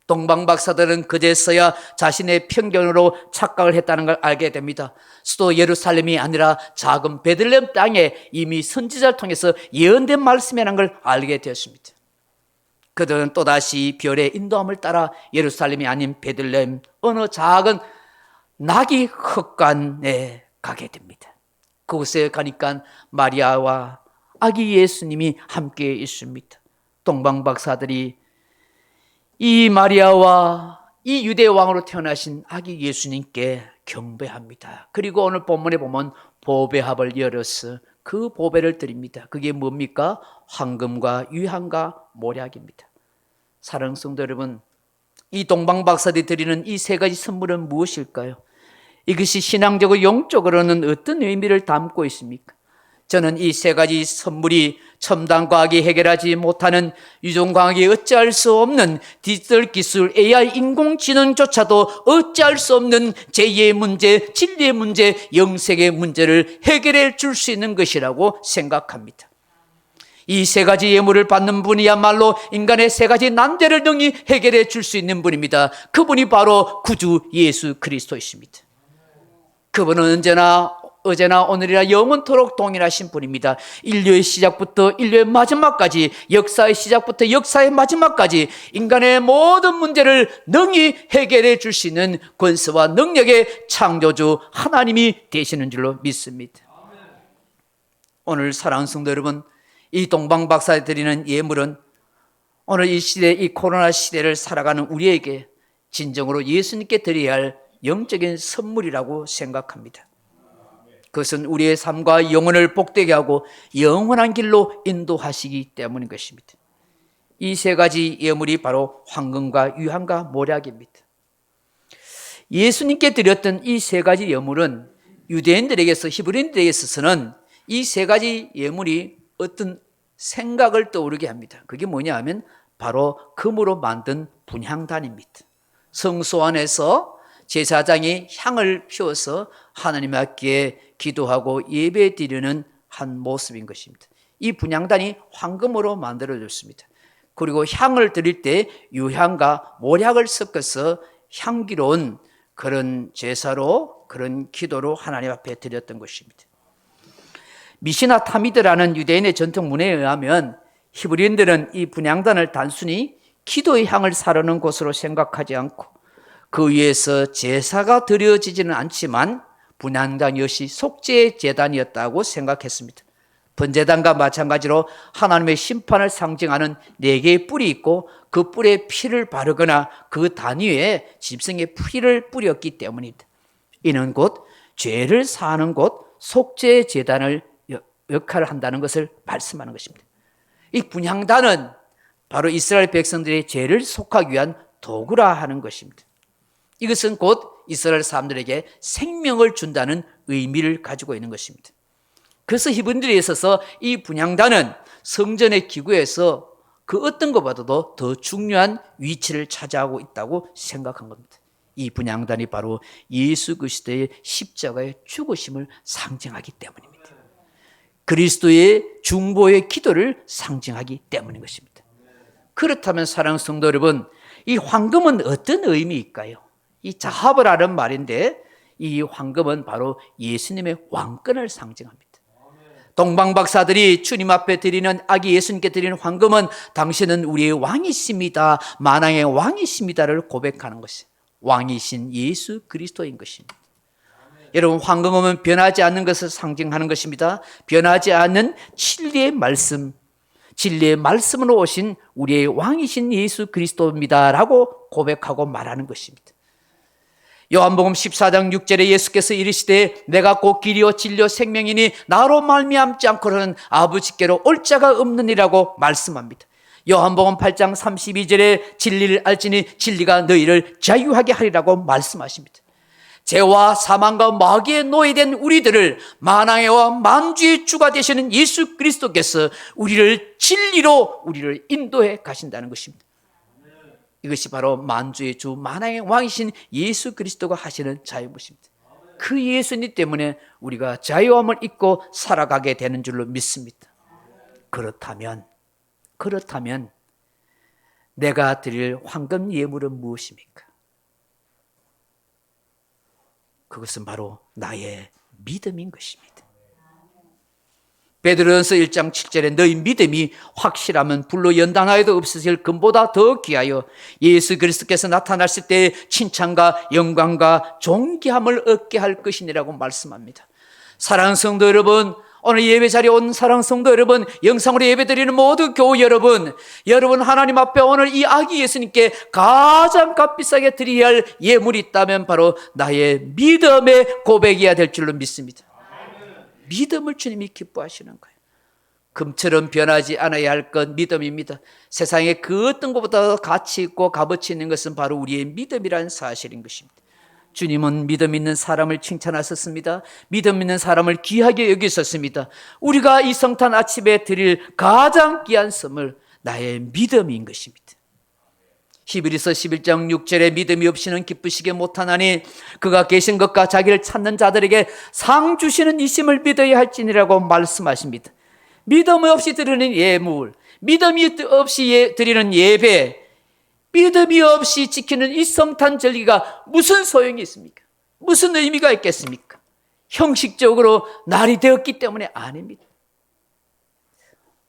동방 박사들은 그제서야 자신의 편견으로 착각을 했다는 걸 알게 됩니다. 수도 예루살렘이 아니라 작은 베들레헴 땅에 이미 선지자를 통해서 예언된 말씀이라는 걸 알게 되었습니다. 그들은 또다시 별의 인도함을 따라 예루살렘이 아닌 베들레헴 어느 작은 나귀 흑간에 가게 됩니다. 그곳에 가니까 마리아와 아기 예수님이 함께 있습니다. 동방 박사들이 이 마리아와 이 유대 왕으로 태어나신 아기 예수님께 경배합니다. 그리고 오늘 본문에 보면 보배합을 열어서 그 보배를 드립니다. 그게 뭡니까? 황금과 유향과 모략입니다. 사랑하는 성도 여러분, 이 동방 박사들이 드리는 이 세 가지 선물은 무엇일까요? 이것이 신앙적으로 영적으로는 어떤 의미를 담고 있습니까? 저는 이 세 가지 선물이 첨단 과학이 해결하지 못하는 유전과학이 어찌할 수 없는 디지털 기술, AI, 인공지능조차도 어찌할 수 없는 제2의 문제, 진리의 문제, 영생의 문제를 해결해 줄 수 있는 것이라고 생각합니다. 이 세 가지 예물을 받는 분이야말로 인간의 세 가지 난제를 능히 해결해 줄 수 있는 분입니다. 그분이 바로 구주 예수 그리스도이십니다. 그분은 언제나 어제나 오늘이나 영원토록 동일하신 분입니다. 인류의 시작부터 인류의 마지막까지, 역사의 시작부터 역사의 마지막까지 인간의 모든 문제를 능히 해결해 줄 수 있는 권세와 능력의 창조주 하나님이 되시는 줄로 믿습니다. 오늘 사랑하는 성도 여러분, 이 동방 박사에 드리는 예물은 오늘 이 시대, 이 코로나 시대를 살아가는 우리에게 진정으로 예수님께 드려야 할 영적인 선물이라고 생각합니다. 그것은 우리의 삶과 영혼을 복되게 하고 영원한 길로 인도하시기 때문인 것입니다. 이 세 가지 예물이 바로 황금과 유향과 모략입니다. 예수님께 드렸던 이 세 가지 예물은 유대인들에게서, 히브리인들에게 있어서는 이 세 가지 예물이 어떤 생각을 떠오르게 합니다. 그게 뭐냐 하면 바로 금으로 만든 분향단입니다. 성소 안에서 제사장이 향을 피워서 하나님 앞에 기도하고 예배 드리는 한 모습인 것입니다. 이 분향단이 황금으로 만들어졌습니다. 그리고 향을 드릴 때 유향과 모략을 섞어서 향기로운 그런 제사로, 그런 기도로 하나님 앞에 드렸던 것입니다. 미시나 타미드라는 유대인의 전통 문화에 의하면 히브리인들은 이 분향단을 단순히 기도의 향을 사르는 곳으로 생각하지 않고 그 위에서 제사가 드려지지는 않지만 분향단 역시 속죄의 제단이었다고 생각했습니다. 번제단과 마찬가지로 하나님의 심판을 상징하는 4개의 뿔이 있고 그 뿔에 피를 바르거나 그 단위에 짐승의 피를 뿌렸기 때문입니다. 이는 곧 죄를 사하는 곳 속죄의 제단을 역할을 한다는 것을 말씀하는 것입니다. 이 분향단은 바로 이스라엘 백성들의 죄를 속하기 위한 도구라 하는 것입니다. 이것은 곧 이스라엘 사람들에게 생명을 준다는 의미를 가지고 있는 것입니다. 그래서 히브리인들에 있어서 이 분향단은 성전의 기구에서 그 어떤 것보다도 더 중요한 위치를 차지하고 있다고 생각한 겁니다. 이 분향단이 바로 예수 그리스도의 십자가의 죽으심을 상징하기 때문입니다. 그리스도의 중보의 기도를 상징하기 때문인 것입니다. 그렇다면 사랑하는 성도 여러분, 이 황금은 어떤 의미일까요? 이 자합이라는 말인데 이 황금은 바로 예수님의 왕권을 상징합니다. 동방박사들이 주님 앞에 드리는 아기 예수님께 드리는 황금은 당신은 우리의 왕이십니다, 만왕의 왕이십니다를 고백하는 것이 왕이신 예수 그리스도인 것입니다. 여러분, 황금은 변하지 않는 것을 상징하는 것입니다. 변하지 않는 진리의 말씀, 진리의 말씀으로 오신 우리의 왕이신 예수 그리스도입니다 라고 고백하고 말하는 것입니다. 요한복음 14장 6절에 예수께서 이르시되 내가 곧 길이요 진리요 생명이니 나로 말미암지 않고는 아버지께로 올 자가 없느니라고 말씀합니다. 요한복음 8장 32절에 진리를 알지니 진리가 너희를 자유하게 하리라고 말씀하십니다. 죄와 사망과 마귀에 노예된 우리들을 만왕의 왕 만주의 주가 되시는 예수 그리스도께서 우리를 진리로 우리를 인도해 가신다는 것입니다. 이것이 바로 만주의 주 만왕의 왕이신 예수 그리스도가 하시는 자유무십니다. 그 예수님 때문에 우리가 자유함을 잊고 살아가게 되는 줄로 믿습니다. 그렇다면 내가 드릴 황금 예물은 무엇입니까? 그것은 바로 나의 믿음인 것입니다. 베드로전서 1장 7절에 너희 믿음이 확실하면 불로 연단하여도 없으실 금보다 더 귀하여 예수 그리스도께서 나타나실 때 칭찬과 영광과 존귀함을 얻게 할 것이니라고 말씀합니다. 사랑하는 성도 여러분, 오늘 예배 자리에 온 사랑하는 성도 여러분, 영상으로 예배드리는 모든 교우 여러분, 하나님 앞에 오늘 이 아기 예수님께 가장 값비싸게 드려야 할 예물이 있다면 바로 나의 믿음의 고백이어야 될 줄로 믿습니다. 믿음을 주님이 기뻐하시는 거예요. 금처럼 변하지 않아야 할 것 믿음입니다. 세상에 그 어떤 것보다 가치 있고 값어치 있는 것은 바로 우리의 믿음이라는 사실인 것입니다. 주님은 믿음 있는 사람을 칭찬하셨습니다. 믿음 있는 사람을 귀하게 여기셨습니다. 우리가 이 성탄 아침에 드릴 가장 귀한 선물, 나의 믿음인 것입니다. 히브리서 11장 6절에 믿음이 없이는 기쁘시게 못하나니 그가 계신 것과 자기를 찾는 자들에게 상 주시는 이심을 믿어야 할지니라고 말씀하십니다. 믿음 없이 드리는 예물, 믿음이 없이 드리는 예배, 믿음이 없이 지키는 이 성탄 절기가 무슨 소용이 있습니까? 무슨 의미가 있겠습니까? 형식적으로 날이 되었기 때문에 아닙니다.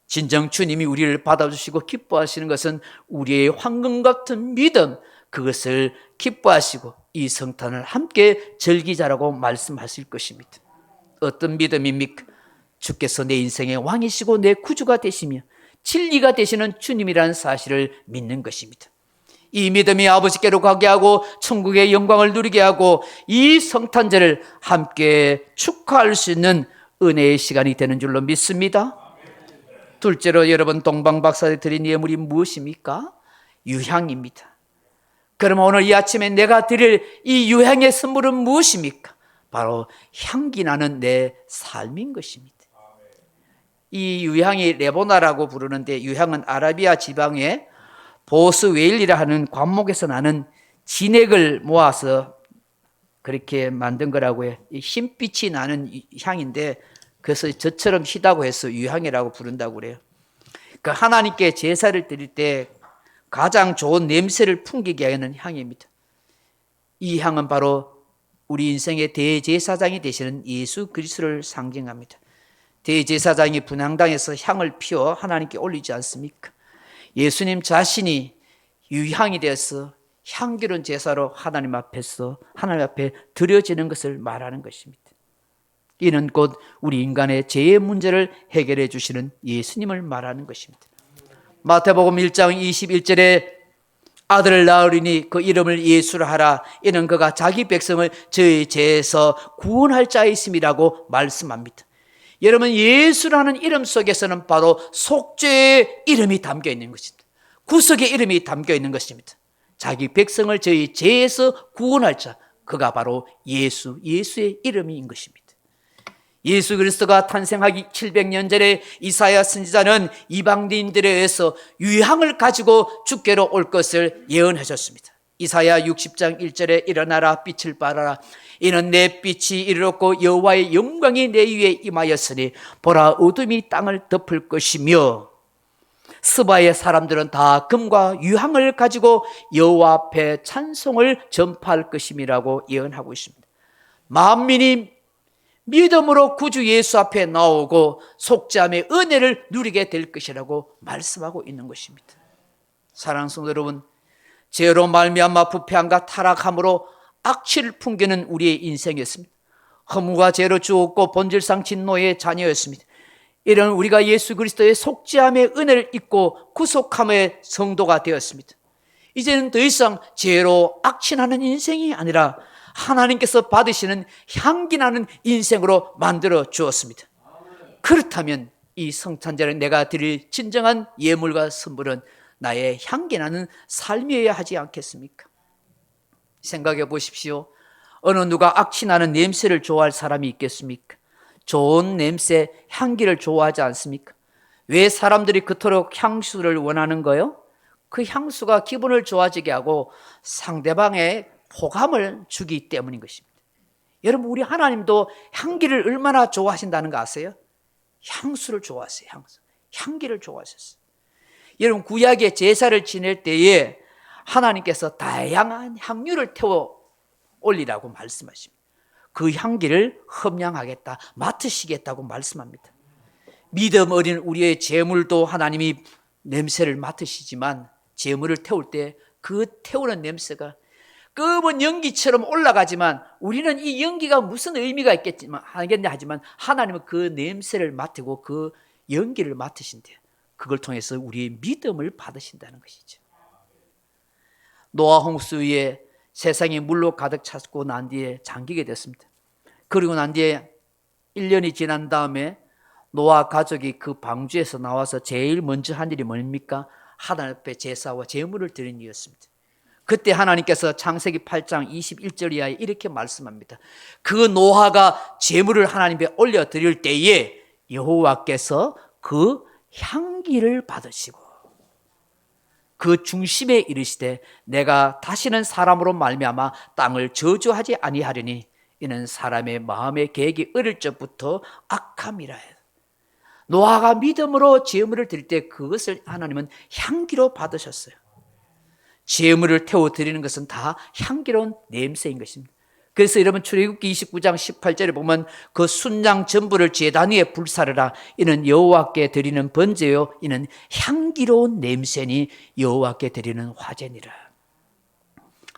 진정 주님이 우리를 받아주시고 기뻐하시는 것은 우리의 황금 같은 믿음, 그것을 기뻐하시고 이 성탄을 함께 즐기자라고 말씀하실 것입니다. 어떤 믿음입니까? 주께서 내 인생의 왕이시고 내 구주가 되시며 진리가 되시는 주님이라는 사실을 믿는 것입니다. 이 믿음이 아버지께로 가게 하고 천국의 영광을 누리게 하고 이 성탄절을 함께 축하할 수 있는 은혜의 시간이 되는 줄로 믿습니다. 둘째로 여러분, 동방박사에 드린 예물이 무엇입니까? 유향입니다. 그러면 오늘 이 아침에 내가 드릴 이 유향의 선물은 무엇입니까? 바로 향기 나는 내 삶인 것입니다. 이 유향이 레보나라고 부르는데, 유향은 아라비아 지방의 보스웨일이라 하는 관목에서 나는 진액을 모아서 그렇게 만든 거라고 해요. 흰빛이 나는 향인데, 그래서 저처럼 희다고 해서 유향이라고 부른다고 그래요. 그 하나님께 제사를 드릴 때 가장 좋은 냄새를 풍기게 하는 향입니다. 이 향은 바로 우리 인생의 대제사장이 되시는 예수 그리스도를 상징합니다. 대제사장이 분향당에서 향을 피워 하나님께 올리지 않습니까? 예수님 자신이 유향이 되어서 향기로운 제사로 하나님 앞에 드려지는 것을 말하는 것입니다. 이는 곧 우리 인간의 죄의 문제를 해결해 주시는 예수님을 말하는 것입니다. 마태복음 1장 21절에 아들을 낳으리니 그 이름을 예수라 하라. 이는 그가 자기 백성을 저희 죄에서 구원할 자이심이라고 말씀합니다. 여러분, 예수라는 이름 속에서는 바로 속죄의 이름이 담겨 있는 것입니다. 구속의 이름이 담겨 있는 것입니다. 자기 백성을 저희 죄에서 구원할 자, 그가 바로 예수의 이름인 것입니다. 예수 그리스도가 탄생하기 700년 전에 이사야 선지자는 이방인들에 의해서 유향을 가지고 주께로 올 것을 예언하셨습니다. 이사야 60장 1절에 일어나라 빛을 발하라. 이는 내 빛이 이르렀고 여호와의 영광이 내 위에 임하였으니 보라 어둠이 땅을 덮을 것이며 스바의 사람들은 다 금과 유향을 가지고 여호와 앞에 찬송을 전파할 것임이라고 예언하고 있습니다. 만민이 믿음으로 구주 예수 앞에 나오고 속죄함의 은혜를 누리게 될 것이라고 말씀하고 있는 것입니다. 사랑하는 성도 여러분, 죄로 말미암아 부패함과 타락함으로 악취를 풍기는 우리의 인생이었습니다. 허무와 죄로 죽었고 본질상 진노의 자녀였습니다. 이런 우리가 예수 그리스도의 속죄함의 은혜를 입고 구속함의 성도가 되었습니다. 이제는 더 이상 죄로 악취나는 인생이 아니라 하나님께서 받으시는 향기나는 인생으로 만들어 주었습니다. 그렇다면 이 성탄절에 내가 드릴 진정한 예물과 선물은 나의 향기나는 삶이어야 하지 않겠습니까? 생각해 보십시오. 어느 누가 악취나는 냄새를 좋아할 사람이 있겠습니까? 좋은 냄새, 향기를 좋아하지 않습니까? 왜 사람들이 그토록 향수를 원하는 거예요? 그 향수가 기분을 좋아지게 하고 상대방의 호감을 주기 때문인 것입니다. 여러분, 우리 하나님도 향기를 얼마나 좋아하신다는 거 아세요? 향수를 좋아하세요. 향기를 좋아하셨어요. 여러분, 구약의 제사를 지낼 때에 하나님께서 다양한 향유를 태워 올리라고 말씀하십니다. 그 향기를 험양하겠다, 맡으시겠다고 말씀합니다. 믿음 어린 우리의 제물도 하나님이 냄새를 맡으시지만 제물을 태울 때 그 태우는 냄새가 검은 연기처럼 올라가지만 우리는 이 연기가 무슨 의미가 있겠지만 하지만 하나님은 그 냄새를 맡고 그 연기를 맡으신대요. 그걸 통해서 우리의 믿음을 받으신다는 것이죠. 노아 홍수 위에 세상이 물로 가득 찼고 난 뒤에 잠기게 됐습니다. 그리고 난 뒤에 1년이 지난 다음에 노아 가족이 그 방주에서 나와서 제일 먼저 한 일이 뭡니까? 하나님 앞에 제사와 제물을 드린 일이었습니다. 그때 하나님께서 창세기 8장 21절 이하에 이렇게 말씀합니다. 그 노아가 제물을 하나님께 올려드릴 때에 여호와께서 그 향기를 받으시고 그 중심에 이르시되 내가 다시는 사람으로 말미암아 땅을 저주하지 아니하리니 이는 사람의 마음의 계획이 어릴 적부터 악함이라. 노아가 믿음으로 제물을 드릴 때 그것을 하나님은 향기로 받으셨어요. 제물을 태워드리는 것은 다 향기로운 냄새인 것입니다. 그래서 여러분 출애굽기 29장 18절에 보면 그 순양 전부를 제단 위에 불사르라. 이는 여호와께 드리는 번제요 이는 향기로운 냄새니 여호와께 드리는 화제니라.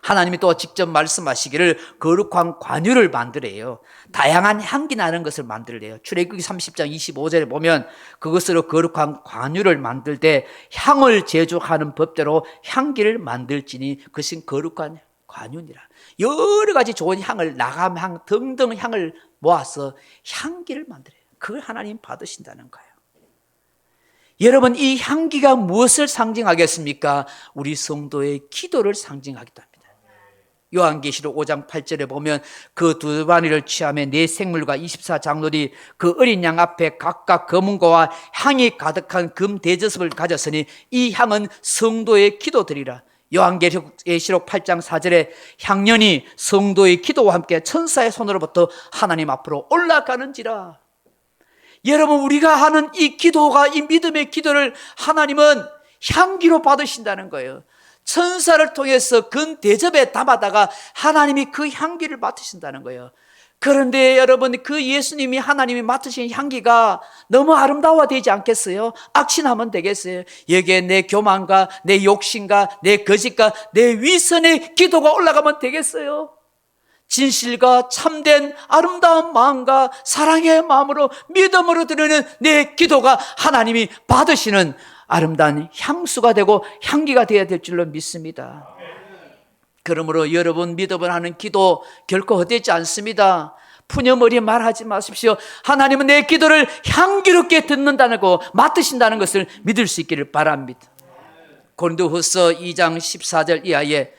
하나님이 또 직접 말씀하시기를 거룩한 관유를 만들래요. 다양한 향기 나는 것을 만들래요. 출애굽기 30장 25절에 보면 그것으로 거룩한 관유를 만들 때 향을 제조하는 법대로 향기를 만들지니 그것은 거룩한 관유니라. 여러 가지 좋은 향을 나감향 등등 향을 모아서 향기를 만들어요. 그걸 하나님 받으신다는 거예요. 여러분, 이 향기가 무엇을 상징하겠습니까? 우리 성도의 기도를 상징하기도 합니다. 요한계시록 5장 8절에 보면 그 두 바니를 취함에 네 생물과 24장로들이 그 어린 양 앞에 각각 검은고와 향이 가득한 금 대저습을 가졌으니 이 향은 성도의 기도들이라. 요한계시록 8장 4절에 향연이 성도의 기도와 함께 천사의 손으로부터 하나님 앞으로 올라가는지라. 여러분, 우리가 하는 이 기도가, 이 믿음의 기도를 하나님은 향기로 받으신다는 거예요. 천사를 통해서 근 대접에 담아다가 하나님이 그 향기를 맡으신다는 거예요. 그런데 여러분, 그 예수님이, 하나님이 맡으신 향기가 너무 아름다워되지 않겠어요? 악취나면 되겠어요? 여기에 내 교만과 내 욕심과 내 거짓과 내 위선의 기도가 올라가면 되겠어요? 진실과 참된 아름다운 마음과 사랑의 마음으로, 믿음으로 드리는 내 기도가 하나님이 받으시는 아름다운 향수가 되고 향기가 되어야 될 줄로 믿습니다. 그러므로 여러분, 믿음을 하는 기도 결코 헛되지 않습니다. 푸념어리 말하지 마십시오. 하나님은 내 기도를 향기롭게 듣는다는 거, 맡으신다는 것을 믿을 수 있기를 바랍니다. 고린도후서 2장 14절 이하에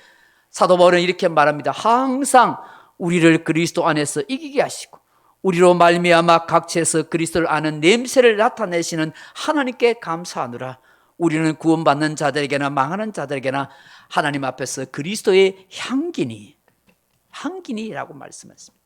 사도 바울은 이렇게 말합니다. 항상 우리를 그리스도 안에서 이기게 하시고 우리로 말미암아 각처에서 그리스도를 아는 냄새를 나타내시는 하나님께 감사하노라. 우리는 구원받는 자들에게나 망하는 자들에게나 하나님 앞에서 그리스도의 향기니라고 말씀했습니다.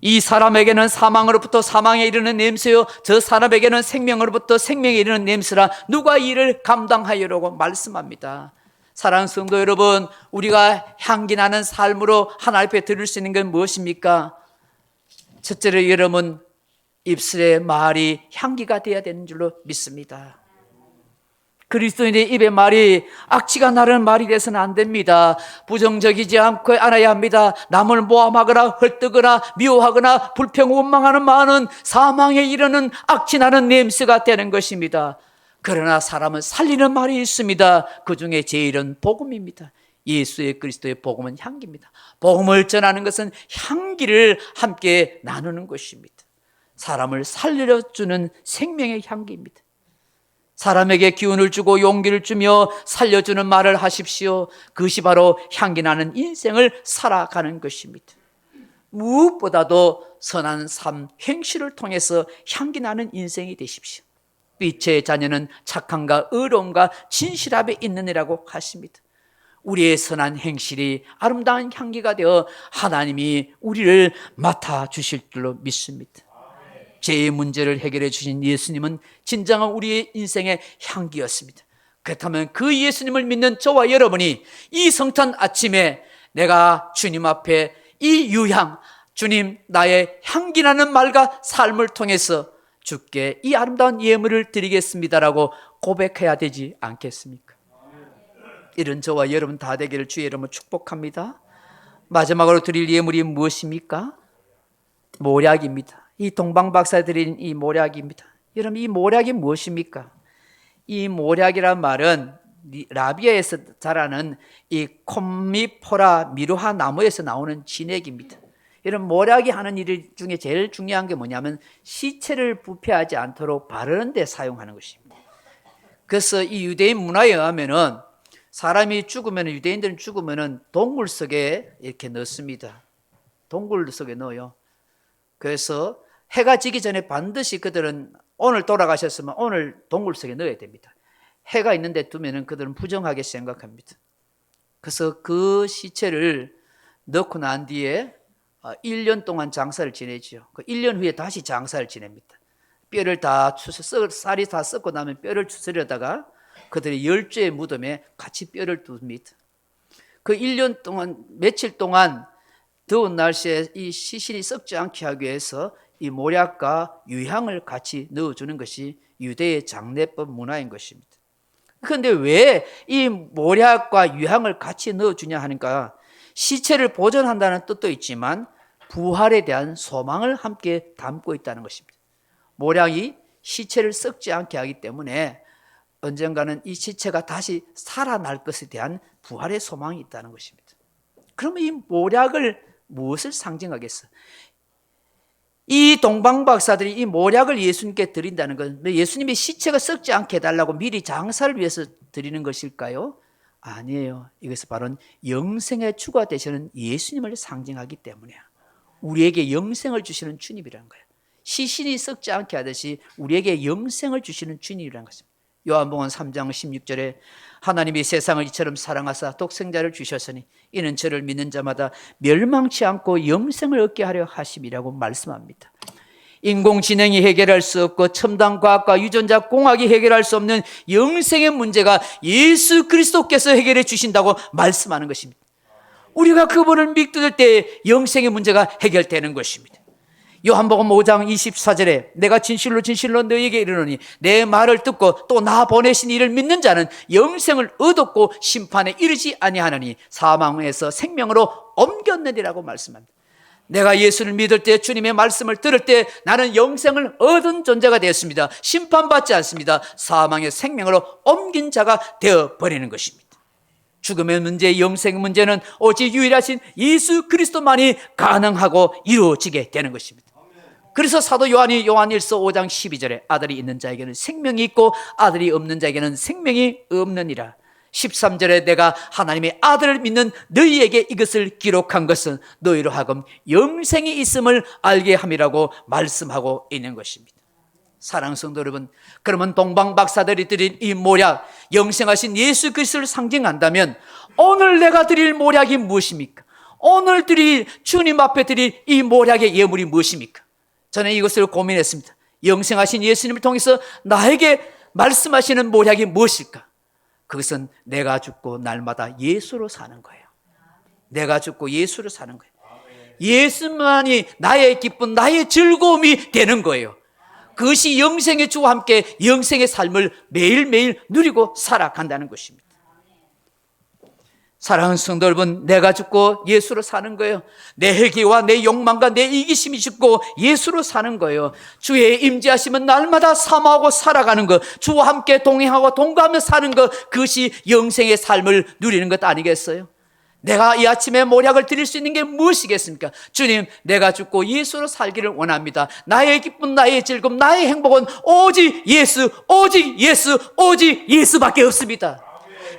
이 사람에게는 사망으로부터 사망에 이르는 냄새요, 저 사람에게는 생명으로부터 생명에 이르는 냄새라 누가 이를 감당하여라고 말씀합니다. 사랑하는 성도 여러분, 우리가 향기나는 삶으로 하나님 앞에 드릴 수 있는 건 무엇입니까? 첫째로 여러분, 입술의 말이 향기가 되어야 되는 줄로 믿습니다. 그리스도인의 입의 말이 악취가 나는 말이 돼서는 안 됩니다. 부정적이지 않고 않아야 합니다. 남을 모함하거나 헐뜯거나 미워하거나 불평 원망하는 말은 사망에 이르는 악취 나는 냄새가 되는 것입니다. 그러나 사람은 살리는 말이 있습니다. 그 중에 제일은 복음입니다. 예수의 그리스도의 복음은 향기입니다. 복음을 전하는 것은 향기를 함께 나누는 것입니다. 사람을 살려주는 생명의 향기입니다. 사람에게 기운을 주고 용기를 주며 살려주는 말을 하십시오. 그것이 바로 향기나는 인생을 살아가는 것입니다. 무엇보다도 선한 삶, 행실을 통해서 향기나는 인생이 되십시오. 빛의 자녀는 착함과 의로움과 진실함에 있느니라고 하십니다. 우리의 선한 행실이 아름다운 향기가 되어 하나님이 우리를 맡아주실 줄로 믿습니다. 죄의 문제를 해결해 주신 예수님은 진정한 우리의 인생의 향기였습니다. 그렇다면 그 예수님을 믿는 저와 여러분이 이 성탄 아침에 내가 주님 앞에 이 유향, 주님 나의 향기나는 말과 삶을 통해서 주께 이 아름다운 예물을 드리겠습니다라고 고백해야 되지 않겠습니까? 이런 저와 여러분 다 되기를 주의 이름으로 축복합니다. 마지막으로 드릴 예물이 무엇입니까? 모략입니다. 이 동방박사 드린 이 모략입니다. 여러분, 이 모략이 무엇입니까? 이 모략이란 말은 라비아에서 자라는 이 콤미포라 미루하 나무에서 나오는 진액입니다. 이런 모략이 하는 일 중에 제일 중요한 게 뭐냐면 시체를 부패하지 않도록 바르는 데 사용하는 것입니다. 그래서 이 유대인 문화에 의하면은 사람이 죽으면, 유대인들은 죽으면은 동굴 속에 이렇게 넣습니다. 동굴 속에 넣어요. 그래서 해가 지기 전에 반드시 그들은 오늘 돌아가셨으면 오늘 동굴 속에 넣어야 됩니다. 해가 있는데 두면은 그들은 부정하게 생각합니다. 그래서 그 시체를 넣고 난 뒤에 1년 동안 장사를 지내죠. 그 1년 후에 다시 장사를 지냅니다. 뼈를 다 쌀이 다 썩고 나면 뼈를 추스려다가 그들이 열주의 무덤에 같이 뼈를 둡니다. 그 1년 동안, 며칠 동안 더운 날씨에 이 시신이 썩지 않게 하기 위해서 이 모략과 유향을 같이 넣어주는 것이 유대의 장례법 문화인 것입니다. 그런데 왜 이 모략과 유향을 같이 넣어주냐 하니까 시체를 보존한다는 뜻도 있지만 부활에 대한 소망을 함께 담고 있다는 것입니다. 모략이 시체를 썩지 않게 하기 때문에 언젠가는 이 시체가 다시 살아날 것에 대한 부활의 소망이 있다는 것입니다. 그러면 이 모략을 무엇을 상징하겠어? 이 동방박사들이 이 모략을 예수님께 드린다는 건 예수님이 시체가 썩지 않게 해달라고 미리 장사를 위해서 드리는 것일까요? 아니에요. 이것은 바로 영생의 주가 되시는 예수님을 상징하기 때문이에요. 우리에게 영생을 주시는 주님이라는 거예요. 시신이 썩지 않게 하듯이 우리에게 영생을 주시는 주님이라는 것입니다. 요한복음 3장 16절에 하나님이 세상을 이처럼 사랑하사 독생자를 주셨으니 이는 저를 믿는 자마다 멸망치 않고 영생을 얻게 하려 하심이라고 말씀합니다. 인공지능이 해결할 수 없고 첨단 과학과 유전자 공학이 해결할 수 없는 영생의 문제가 예수 그리스도께서 해결해 주신다고 말씀하는 것입니다. 우리가 그분을 믿을 때 영생의 문제가 해결되는 것입니다. 요한복음 5장 24절에 내가 진실로 진실로 너희에게 이르노니 내 말을 듣고 또 나 보내신 이를 믿는 자는 영생을 얻었고 심판에 이르지 아니하느니 사망에서 생명으로 옮겼느니라고 말씀합니다. 내가 예수를 믿을 때, 주님의 말씀을 들을 때 나는 영생을 얻은 존재가 되었습니다. 심판받지 않습니다. 사망의 생명으로 옮긴 자가 되어버리는 것입니다. 죽음의 문제, 영생의 문제는 오직 유일하신 예수 그리스도만이 가능하고 이루어지게 되는 것입니다. 그래서 사도 요한이 요한일서 5장 12절에 아들이 있는 자에게는 생명이 있고 아들이 없는 자에게는 생명이 없느니라. 13절에 내가 하나님의 아들을 믿는 너희에게 이것을 기록한 것은 너희로 하여금 영생이 있음을 알게 함이라고 말씀하고 있는 것입니다. 사랑하는 성도 여러분, 그러면 동방 박사들이 드린 이 모략, 영생하신 예수 그리스도를 상징한다면 오늘 내가 드릴 모략이 무엇입니까? 오늘 드릴 주님 앞에 드릴 이 모략의 예물이 무엇입니까? 저는 이것을 고민했습니다. 영생하신 예수님을 통해서 나에게 말씀하시는 모략이 무엇일까? 그것은 내가 죽고 날마다 예수로 사는 거예요. 내가 죽고 예수로 사는 거예요. 예수만이 나의 기쁨, 나의 즐거움이 되는 거예요. 그것이 영생의 주와 함께 영생의 삶을 매일매일 누리고 살아간다는 것입니다. 사랑하는 성도 여러분, 내가 죽고 예수로 사는 거예요. 내 회개와 내 욕망과 내 이기심이 죽고 예수로 사는 거예요. 주의 임재하심은 날마다 사모하고 살아가는 것, 주와 함께 동행하고 동거하며 사는 것, 그것이 영생의 삶을 누리는 것 아니겠어요? 내가 이 아침에 모략을 드릴 수 있는 게 무엇이겠습니까? 주님, 내가 죽고 예수로 살기를 원합니다. 나의 기쁨, 나의 즐거움, 나의 행복은 오직 예수, 오직 예수, 오직 예수밖에 없습니다.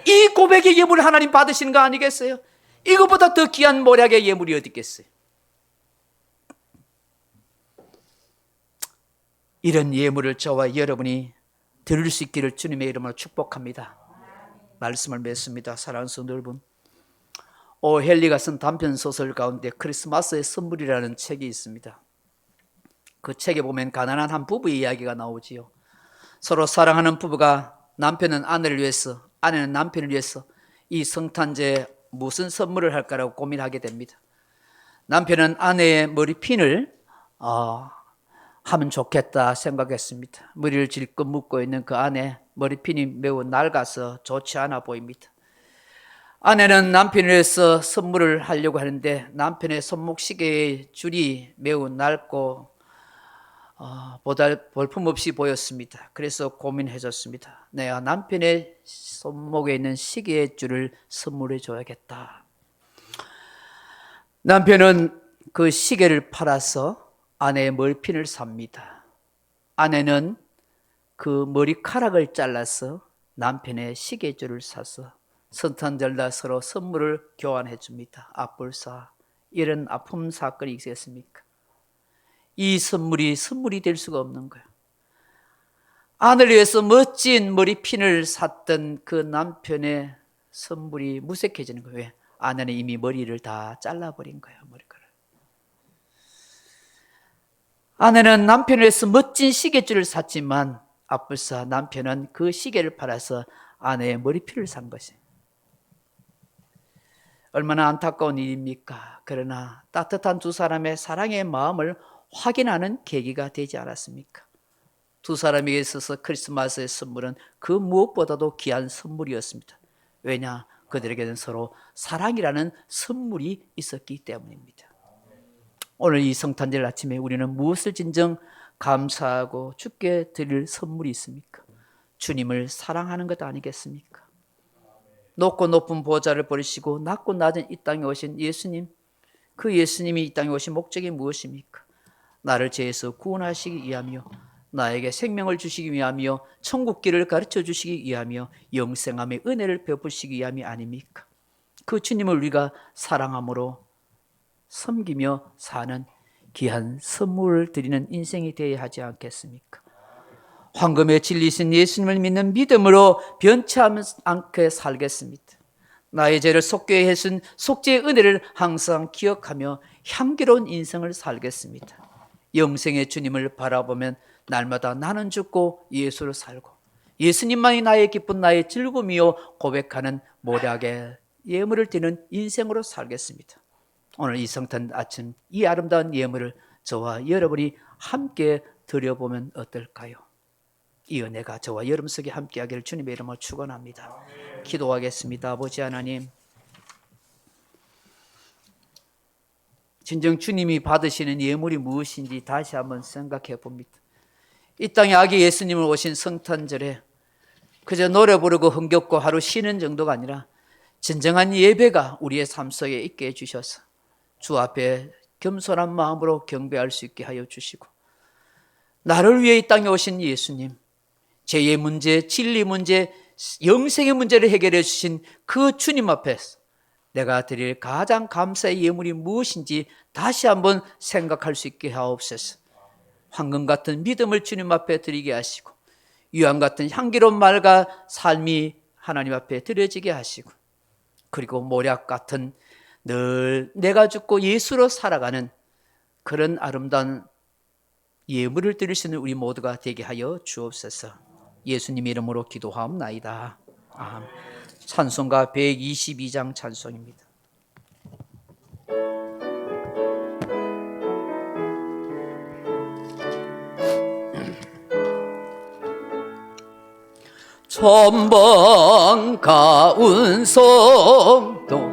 이 고백의 예물을 하나님 받으시는 거 아니겠어요? 이것보다 더 귀한 모략의 예물이 어디 있겠어요? 이런 예물을 저와 여러분이 드릴 수 있기를 주님의 이름으로 축복합니다. 말씀을 맺습니다. 사랑하는 성도 여러분, 오헬리가 쓴 단편 소설 가운데 크리스마스의 선물이라는 책이 있습니다. 그 책에 보면 가난한 한 부부의 이야기가 나오지요. 서로 사랑하는 부부가 남편은 아내를 위해서, 아내는 남편을 위해서 이 성탄제에 무슨 선물을 할까라고 고민하게 됩니다. 남편은 아내의 머리핀을 하면 좋겠다 생각했습니다. 머리를 질끈 묶고 있는 그 아내 머리핀이 매우 낡아서 좋지 않아 보입니다. 아내는 남편을 위해서 선물을 하려고 하는데 남편의 손목시계의 줄이 매우 낡고 볼품없이 보였습니다. 그래서 고민해졌습니다. 내가 남편의 손목에 있는 시계의 줄을 선물해 줘야겠다. 남편은 그 시계를 팔아서 아내의 머리핀을 삽니다. 아내는 그 머리카락을 잘라서 남편의 시계줄을 사서 성탄절날 서로 선물을 교환해 줍니다. 아뿔싸, 이런 아픔 사건이 있겠습니까? 이 선물이 될 수가 없는 거예요. 아내를 위해서 멋진 머리핀을 샀던 그 남편의 선물이 무색해지는 거예요. 왜? 아내는 이미 머리를 다 잘라버린 거예요. 머리카락. 아내는 남편을 위해서 멋진 시계줄을 샀지만 아뿔싸 남편은 그 시계를 팔아서 아내의 머리핀을 산 것이에요. 얼마나 안타까운 일입니까? 그러나 따뜻한 두 사람의 사랑의 마음을 확인하는 계기가 되지 않았습니까? 두 사람에게 있어서 크리스마스의 선물은 그 무엇보다도 귀한 선물이었습니다. 왜냐? 그들에게는 서로 사랑이라는 선물이 있었기 때문입니다. 오늘 이 성탄절 아침에 우리는 무엇을 진정 감사하고 주께 드릴 선물이 있습니까? 주님을 사랑하는 것 아니겠습니까? 높고 높은 보좌를 버리시고 낮고 낮은 이 땅에 오신 예수님, 그 예수님이 이 땅에 오신 목적이 무엇입니까? 나를 죄에서 구원하시기 위하며 나에게 생명을 주시기 위하며 천국길을 가르쳐 주시기 위하며 영생함의 은혜를 베푸시기 위함이 아닙니까? 그 주님을 우리가 사랑함으로 섬기며 사는 귀한 선물을 드리는 인생이 되어야 하지 않겠습니까? 황금의 진리신 예수님을 믿는 믿음으로 변치 않게 살겠습니다. 나의 죄를 속죄해 해준 속죄의 은혜를 항상 기억하며 향기로운 인생을 살겠습니다. 영생의 주님을 바라보면 날마다 나는 죽고 예수를 살고 예수님만이 나의 기쁨 나의 즐거움이요 고백하는 모략의 예물을 드리는 인생으로 살겠습니다. 오늘 이 성탄 아침 이 아름다운 예물을 저와 여러분이 함께 드려보면 어떨까요? 이 은혜가 저와 여러분 속에 함께하기를 주님의 이름으로 축원합니다. 기도하겠습니다. 아버지 하나님, 진정 주님이 받으시는 예물이 무엇인지 다시 한번 생각해 봅니다. 이 땅에 아기 예수님을 오신 성탄절에 그저 노래 부르고 흥겹고 하루 쉬는 정도가 아니라 진정한 예배가 우리의 삶 속에 있게 해주셔서 주 앞에 겸손한 마음으로 경배할 수 있게 하여 주시고, 나를 위해 이 땅에 오신 예수님, 죄의 문제, 진리 문제, 영생의 문제를 해결해 주신 그 주님 앞에서 내가 드릴 가장 감사의 예물이 무엇인지 다시 한번 생각할 수 있게 하옵소서. 황금 같은 믿음을 주님 앞에 드리게 하시고, 유황 같은 향기로운 말과 삶이 하나님 앞에 드려지게 하시고, 그리고 모략 같은 늘 내가 죽고 예수로 살아가는 그런 아름다운 예물을 드릴 수 있는 우리 모두가 되게 하여 주옵소서. 예수님 이름으로 기도하옵나이다. 아멘. 찬송가 122장 찬송입니다. 천번 가운 성도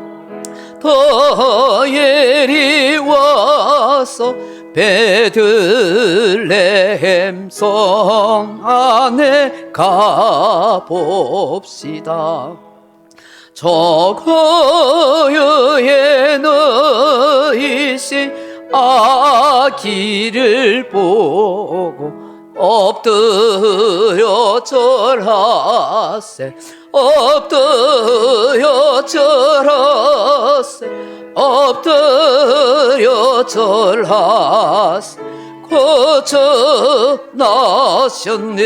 더 예리 와서 베들레헴 성 안에 가봅시다. 저 거여에 너이신 아기를 보고 엎드려 절하세, 엎드려 절하세, 엎드려 절하세. 거저 나셨네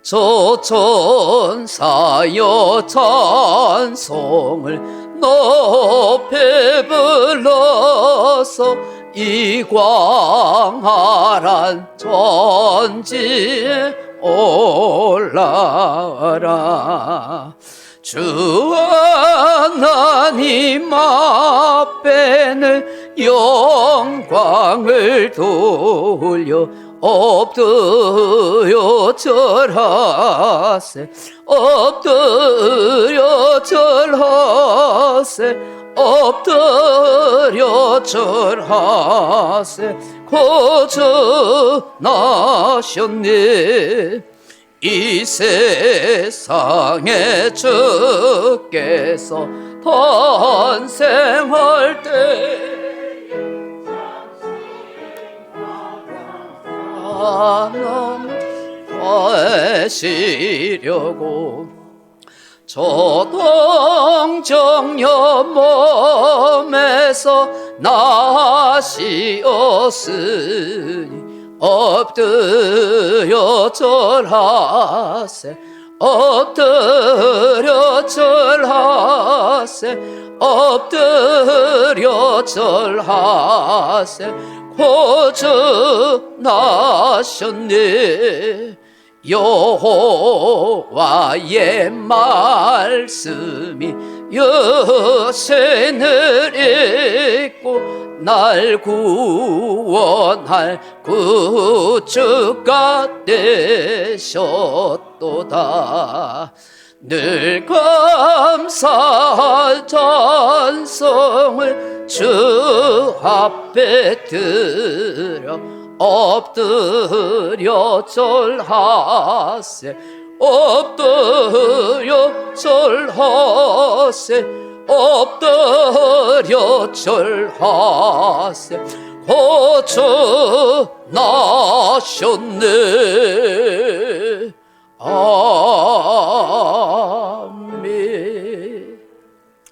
저 천사여 찬송을 높여 불러서 이광활한 천지에 올라라. 주 하나님 앞에는 영광을 돌려 엎드려 절하세, 엎드려 절하세, 엎드려 절하세. 거저 나셨네 이 세상에 주께서 탄생할 때 하시려고 저 동정녀 몸에서 나시었으니 엎드려 절하세, 엎드려 절하세, 엎드려 절하세. 거저 나셨네 여호와의 말씀이 여신을 읽고 날 구원할 구주가 되셨도다. 늘 감사할 찬송을 주 앞에 드려 엎드려 절하세, 엎드려 절하세, 엎드려 절하세. 거저 나셨네. 아멘.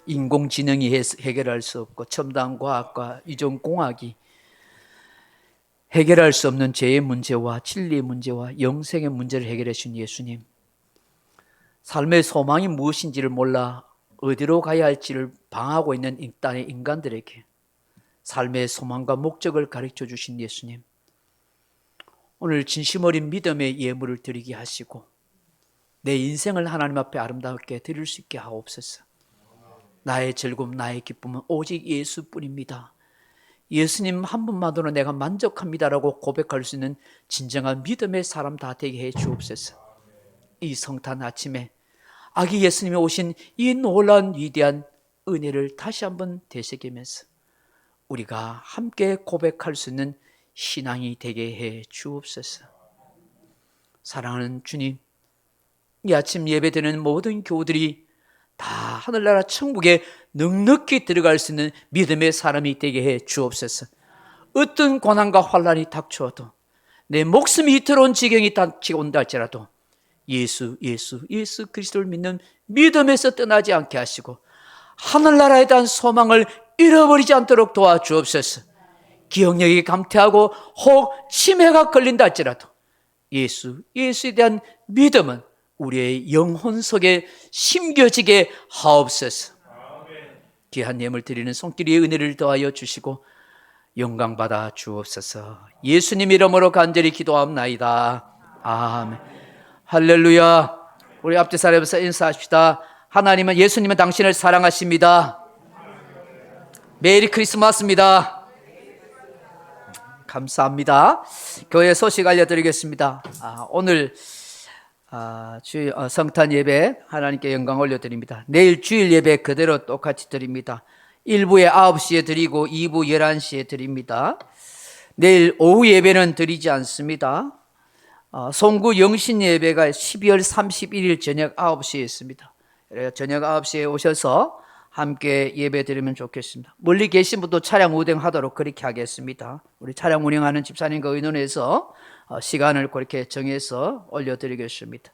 인공지능이 해결할 수 없고 첨단 과학과 이종공학이 해결할 수 없는 죄의 문제와 진리의 문제와 영생의 문제를 해결해 주신 예수님, 삶의 소망이 무엇인지를 몰라 어디로 가야 할지를 방하고 있는 이 땅의 인간들에게 삶의 소망과 목적을 가르쳐 주신 예수님, 오늘 진심 어린 믿음의 예물을 드리게 하시고 내 인생을 하나님 앞에 아름답게 드릴 수 있게 하옵소서. 나의 즐거움, 나의 기쁨은 오직 예수뿐입니다. 예수님 한 분만으로 내가 만족합니다라고 고백할 수 있는 진정한 믿음의 사람 다 되게 해 주옵소서. 이 성탄 아침에 아기 예수님이 오신 이 놀라운 위대한 은혜를 다시 한번 되새기면서 우리가 함께 고백할 수 있는 신앙이 되게 해 주옵소서. 사랑하는 주님, 이 아침 예배드리는 모든 교우들이 다 하늘나라 천국에 넉넉히 들어갈 수 있는 믿음의 사람이 되게 해 주옵소서. 어떤 고난과 환난이 닥쳐도 내 목숨이 이토록 지경이 닥치온다 할지라도 예수 그리스도를 믿는 믿음에서 떠나지 않게 하시고 하늘나라에 대한 소망을 잃어버리지 않도록 도와주옵소서. 기억력이 감퇴하고 혹 치매가 걸린다 할지라도 예수에 대한 믿음은 우리의 영혼 속에 심겨지게 하옵소서. 귀한 예물 드리는 손길의 은혜를 더하여 주시고 영광 받아 주옵소서. 예수님 이름으로 간절히 기도합나이다. 아멘. 할렐루야. 우리 앞뒤 사람에서 인사합시다. 하나님은, 예수님은 당신을 사랑하십니다. 메리 크리스마스입니다. 감사합니다. 교회 소식 알려드리겠습니다. 오늘 성탄 예배 하나님께 영광 올려드립니다. 내일 주일 예배 그대로 똑같이 드립니다. 1부에 9시에 드리고 2부 11시에 드립니다. 내일 오후 예배는 드리지 않습니다. 송구 영신 예배가 12월 31일 저녁 9시에 있습니다. 저녁 9시에 오셔서 함께 예배 드리면 좋겠습니다. 멀리 계신 분도 차량 운행하도록 그렇게 하겠습니다. 우리 차량 운행하는 집사님과 의논해서 시간을 그렇게 정해서 올려드리겠습니다.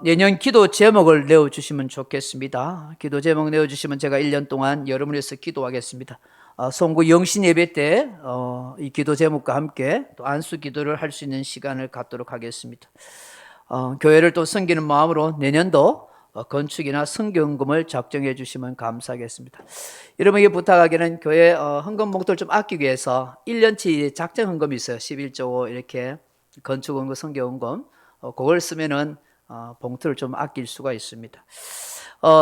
내년 기도 제목을 내어주시면 좋겠습니다. 기도 제목 내어주시면 제가 1년 동안 여러분을 위해서 기도하겠습니다. 송구 영신 예배 때 이 기도 제목과 함께 또 안수 기도를 할 수 있는 시간을 갖도록 하겠습니다. 교회를 또 섬기는 마음으로 내년도 건축이나 성경금을 작정해 주시면 감사하겠습니다. 여러분에게 부탁하기는 봉투를 헌금 봉투를 좀 아끼기 위해서 1년치 작정 헌금이 있어요. 11조 이렇게 건축헌금, 성경헌금, 그걸 쓰면은 봉투를 좀 아낄 수가 있습니다.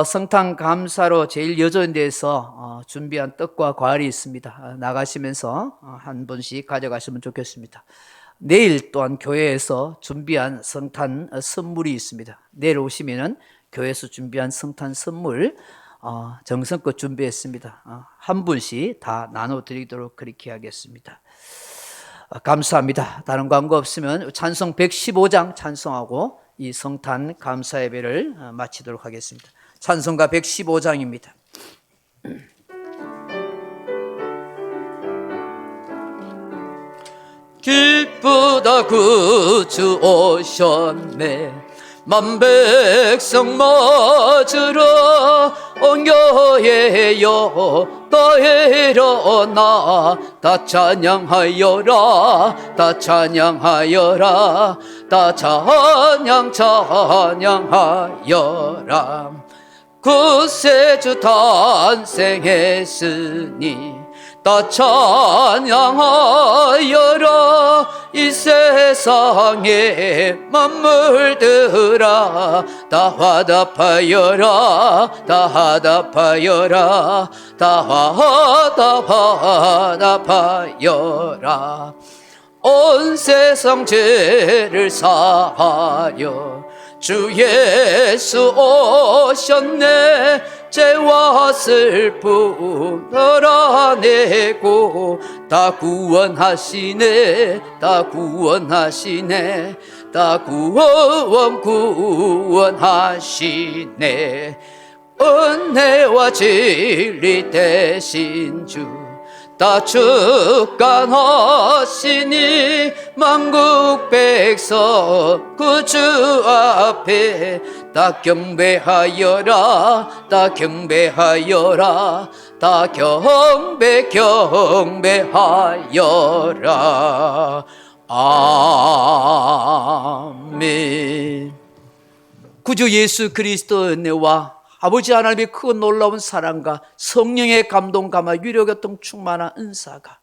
성탄 감사로 제일 여조인 데에서 준비한 떡과 과일이 있습니다. 나가시면서 한 분씩 가져가시면 좋겠습니다. 내일 또한 교회에서 준비한 성탄 선물이 있습니다. 내일 오시면은 교회에서 준비한 성탄 선물 정성껏 준비했습니다. 한 분씩 다 나눠드리도록 그렇게 하겠습니다. 감사합니다. 다른 광고 없으면 찬송 115장 찬송하고 이 성탄 감사 예배를 마치도록 하겠습니다. 찬송가 115장입니다. 기쁘다 구주 오셨네. 만백성 맞으러 온 교회여 다 일어나 다 찬양하여라 다 찬양하여라 다 찬양하여라 구세주 탄생했으니 다 찬양하여라 이 세상에 만물들아 다 화답하여라 다 화답하여라 다 화답하여라 온 세상 죄를 사하여 주 예수 오셨네 죄와 슬픔 덜어내고 다 구원하시네 다 구원하시네 다 구원하시네 은혜와 진리 되신 주 다 축간하시니 만국 백성 그 주 앞에 다 경배하여라 다 경배하여라 다 경배하여라 아멘. 구주 예수 그리스도의 은혜와 아버지 하나님의 그 놀라운 사랑과 성령의 감동, 감화, 유료교통 충만한 은사가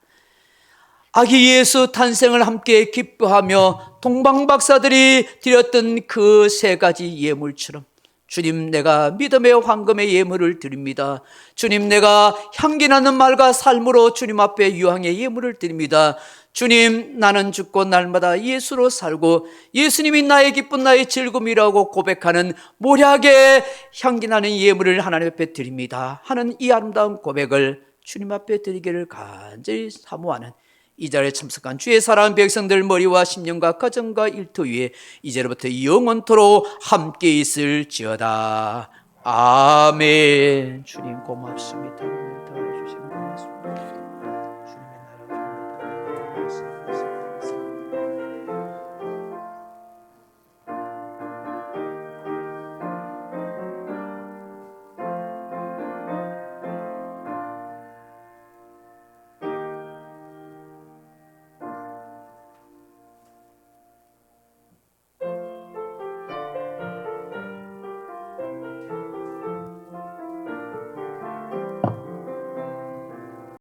아기 예수 탄생을 함께 기뻐하며 동방박사들이 드렸던 그 세 가지 예물처럼 주님, 내가 믿음의 황금의 예물을 드립니다. 주님, 내가 향기나는 말과 삶으로 주님 앞에 유황의 예물을 드립니다. 주님, 나는 죽고 날마다 예수로 살고 예수님이 나의 기쁨, 나의 즐거움이라고 고백하는 모략의 향기나는 예물을 하나님 앞에 드립니다 하는 이 아름다운 고백을 주님 앞에 드리기를 간절히 사모하는 이 자리에 참석한 주의 사랑하는 백성들 머리와 심령과 가정과 일터 위에 이제로부터 영원토록 함께 있을지어다. 아멘. 주님 고맙습니다.